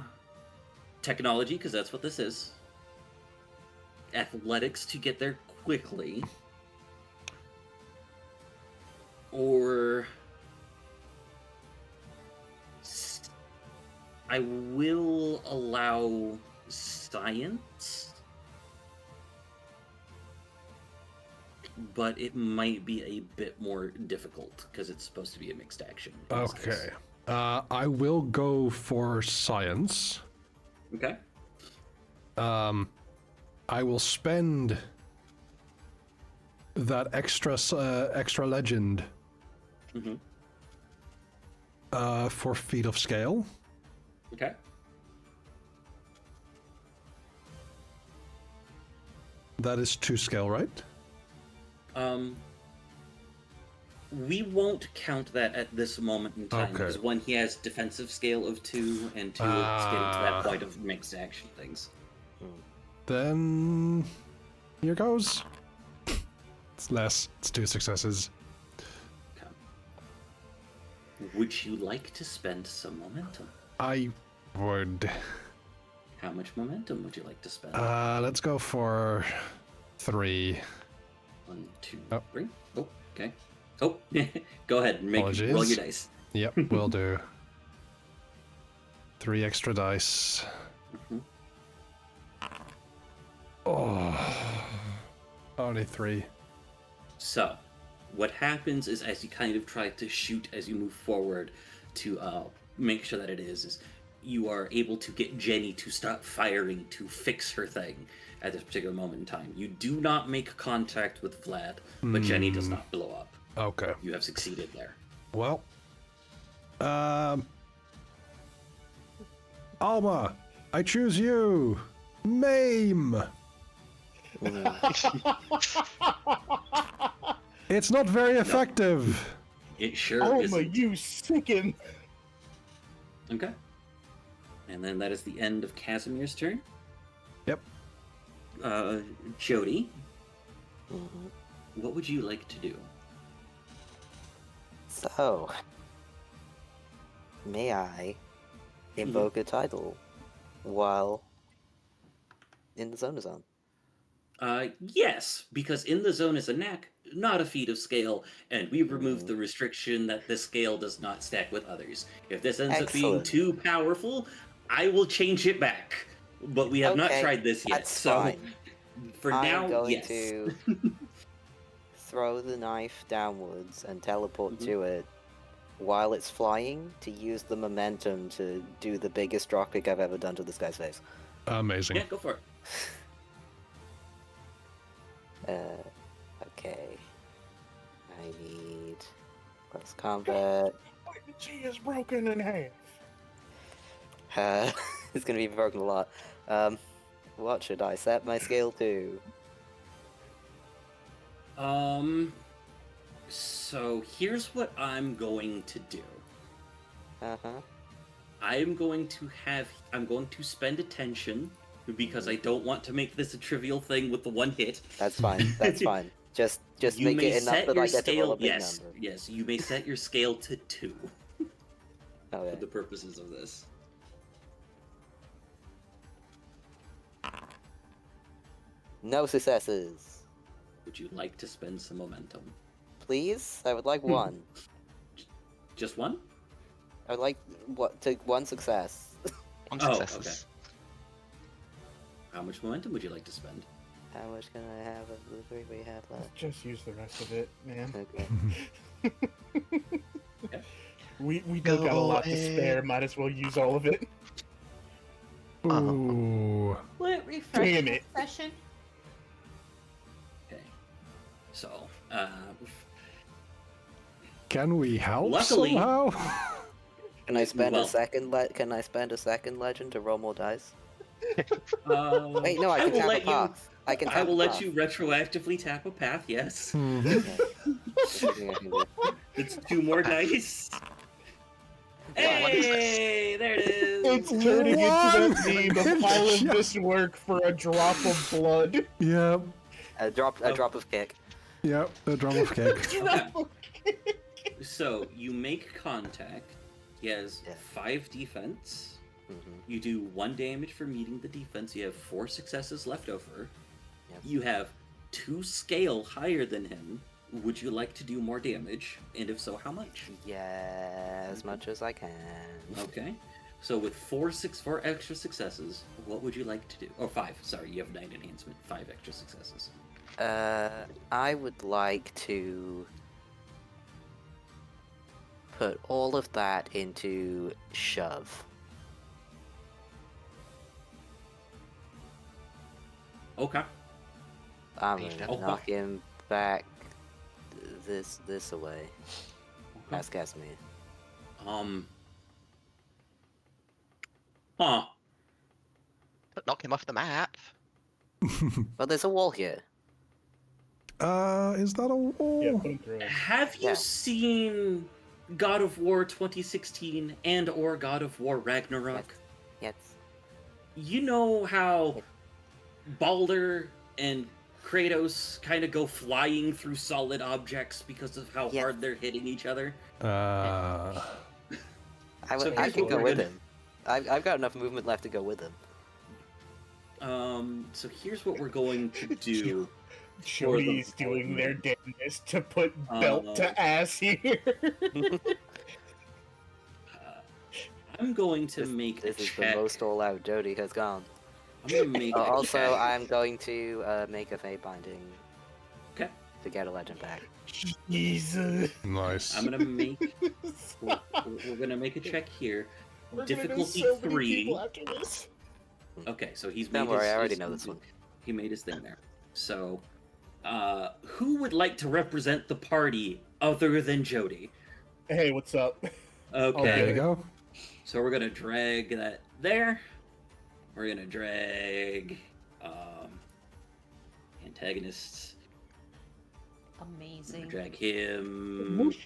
technology, because that's what this is. Athletics to get there quickly. Or I will allow science, but it might be a bit more difficult because it's supposed to be a mixed action. Okay. I will go for science. Okay. I will spend that extra legend Mm-hmm. For feat of scale. Okay. That is 2 scale, right? We won't count that at this moment in time Okay. because one, he has defensive scale of 2, and 2, it's getting to that point of mixed action things. Then here goes. It's less. It's 2 successes. Okay. Would you like to spend some momentum? I would. How much momentum would you like to spend? Let's go for 3. 1, 2, Oh. 3. Oh, okay. Oh, go ahead and roll Apologies. your dice. Yep, will do. 3 extra dice. Mhm. Oh, only 3. So, what happens is as you kind of try to shoot as you move forward to make sure that it is you are able to get Jenny to stop firing to fix her thing at this particular moment in time. You do not make contact with Vlad, but Jenny does not blow up. Okay. You have succeeded there. Well, Alma, I choose you. Maim. It's not very effective. It sure Alma, isn't. you sicken! Okay. And then that is the end of Casimir's turn. Yep. Jody, what would you like to do? So, may I invoke a title while in the zone? Yes, because in the zone is a knack, not a feat of scale, and we've removed the restriction that this scale does not stack with others. If this ends up being Excellent. too powerful, I will change it back. But we have not Okay, tried this yet, that's so fine. for I'm now, going yes. to throw the knife downwards and teleport to it while it's flying to use the momentum to do the biggest dropkick I've ever done to this guy's face. Amazing. Yeah, go for it. Okay. I need close combat. She is broken in half. It's gonna be broken a lot. What should I set my scale to? So here's what I'm going to do. Uh-huh. I'm going to spend attention because I don't want to make this a trivial thing with the one hit. That's fine. That's fine. Just You make may it enough set that your I get to roll a big yes, number. yes, you may set your scale to 2 Okay. for the purposes of this. No successes. Would you like to spend some momentum? Please? I would like one. Just one? I would like one success. One Oh, success. okay. How much momentum would you like to spend? How much can I have of the 3 we have left? Just use the rest of it, man. Okay. Okay. We Go don't got a lot to away. spare. Might as well use all of it. Ooh. Will it refresh Damn the it. session? Okay. So, Can we help Luckily- somehow? Can I spend Well- a second? Can I spend a second legend to roll more dice? Wait, no, I I can will tap a let you. path. I can. I Tap will a let path. you retroactively tap a path. Yes, Mhm. Okay. That's the thing I can do. it's 2 more dice. Hey, there it is. It's turning into that One! meme of all of Yeah. this work for a drop of blood. Yep. A drop of kick. Yep. A drop of cake. So you make contact. He has Yeah. 5 defense. Mm-hmm. You do 1 damage for meeting the defense. You have 4 successes left over. Yep. You have 2 scale higher than him. Would you like to do more damage? And if so, how much? Yeah, as much as I can. Okay. So with 4 extra successes, what would you like to do? Or 5. Sorry, you have 9 enhancement. 5 extra successes. I would like to put all of that into shove. Okay. I'm Beef gonna up. knock him back this away. That's me. Huh. But knock him off the map. But there's a wall here. Is that a wall? Yeah, put him through it. Have you Yeah. seen God of War 2016 and or God of War Ragnarok? Yes. You know how Balder and Kratos kind of go flying through solid objects because of how Yeah. hard they're hitting each other? Uh, I So I here's can what go we're with gonna- him. I've got enough movement left to go with him. So here's what we're going to do. Jody's doing their damnedest to put belt to ass here. I'm going to make This a is the check. most all-out Jody has gone. I'm going to make a Also, check. I'm going to make a fate binding. Okay. To get a legend back. Jesus. nice. I'm gonna make. We're gonna make a check here. We're gonna know Difficulty so many 3. people after this. Okay, so he's made Don't worry, his, I already his- know this one. He made his thing there. So, who would like to represent the party other than Jody? Hey, what's up? Okay, There you go. so we're gonna drag that there. We're gonna drag antagonists. Amazing. Drag him. Whoosh.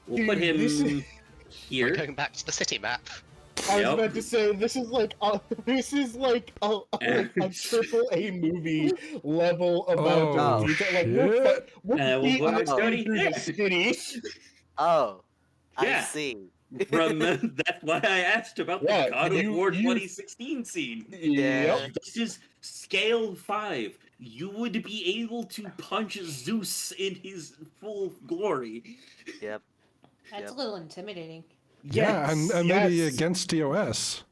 We'll put Dude, him this is- We're here. going back to the city map. I was Yep. about to say this is like a triple A movie level amount Oh, of detail. Like shit. we're We'll beating put this Jody thing through there. the city. Oh, Yeah. I see. From that's why I asked about Yeah, the God of you- War you- 2016 scene. Yep. This is scale 5. You would be able to punch Zeus in his full glory. Yep. That's Yep. a little intimidating. Yeah, and maybe yes. against TOS.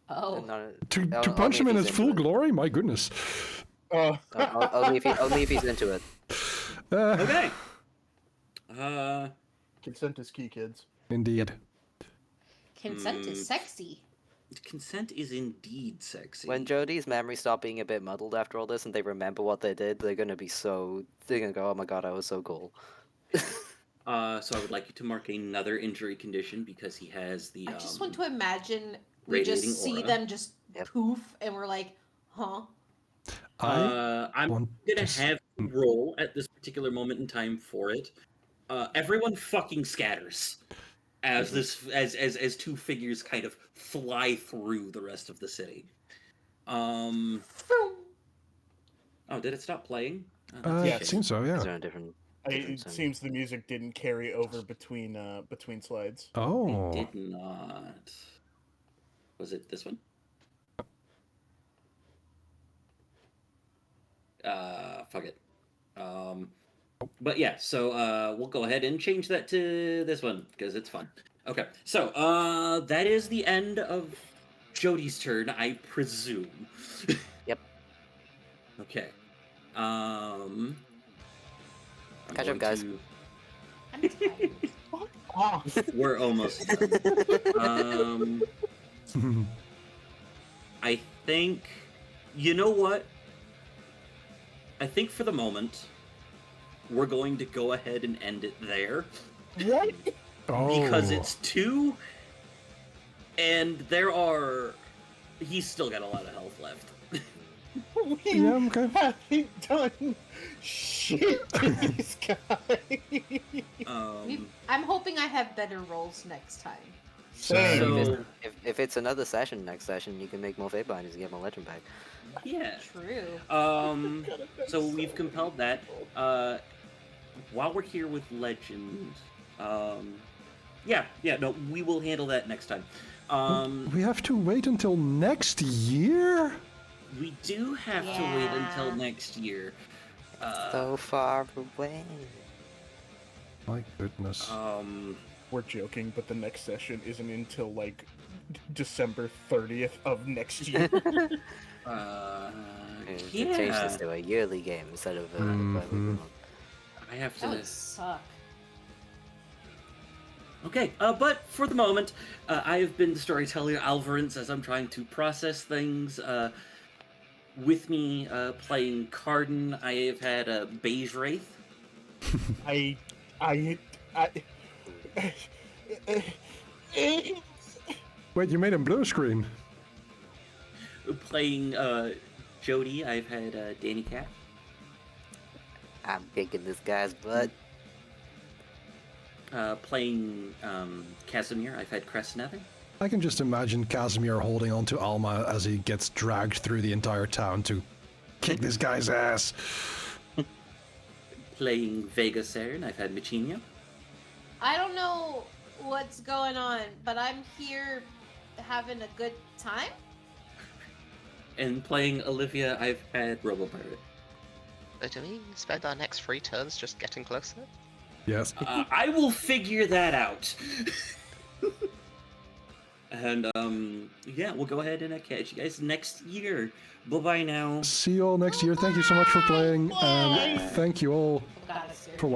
Oh. And not- To only punch if him in he's his full into it. glory? My goodness. Only if he's into it. Okay. Consent is key, kids. Indeed. Consent is sexy. Consent is indeed sexy. When Jody's memory stop being a bit muddled after all this, and they remember what they did, they're gonna go, "Oh my god, I was so cool." So I would like you to mark another injury condition because he has the. I just want to imagine we radiating just see aura. them just Yep. poof and we're like, huh? I'm want gonna to have you roll at this particular moment in time for it. Everyone fucking scatters as this as 2 figures kind of fly through the rest of the city. Oh, did it stop playing? Oh, that's a Yes. It shame. seems so, Is yeah. there a different? It seems the music didn't carry over between slides. Oh. It did not. Was it this one? Fuck it. But yeah, so we'll go ahead and change that to this one because it's fun. Okay, so that is the end of Jody's turn, I presume. Yep. Okay. I'm Catch up, going guys. to- I'm tired. Fuck off. We're almost done. I think. You know what? I think for the moment, we're going to go ahead and end it there. What? Because Oh. it's 2, and there are. He's still got a lot of health left. We Yeah, okay. haven't done shit to these guys. I'm hoping I have better rolls next time. Same. So- If it's another session next session, you can make more fate binders and get more legend back. Yeah. True. So we've compelled that. While we're here with Legend, no, we will handle that next time. We have to wait until next year? We do have to wait until next year. So far away. My goodness. We're joking, but the next session isn't until like December 30th of next year. To change this Yeah, to a yearly game instead of a Mhm. I have That to. would suck. Okay, but for the moment, I have been the storyteller Alvarez as I'm trying to process things. With me playing Carden, I have had a Beige Wraith. I Wait, you made him blue screen. Playing Jody, I've had Danny Cat. I'm kicking this guy's butt. Playing Casimir, I've had Crestnether. I can just imagine Casimir holding on to Alma as he gets dragged through the entire town to kick this guy's ass. Playing Vega Cern, I've had Machinia. I don't know what's going on, but I'm here having a good time. And playing Olivia, I've had Robo Pirate. So do we spend our next 3 turns just getting closer? Yes. I will figure that out. And yeah, we'll go ahead and catch you guys next year. Bye bye now. See you all next year. Thank you so much for playing, and thank you all Got us here. for watching.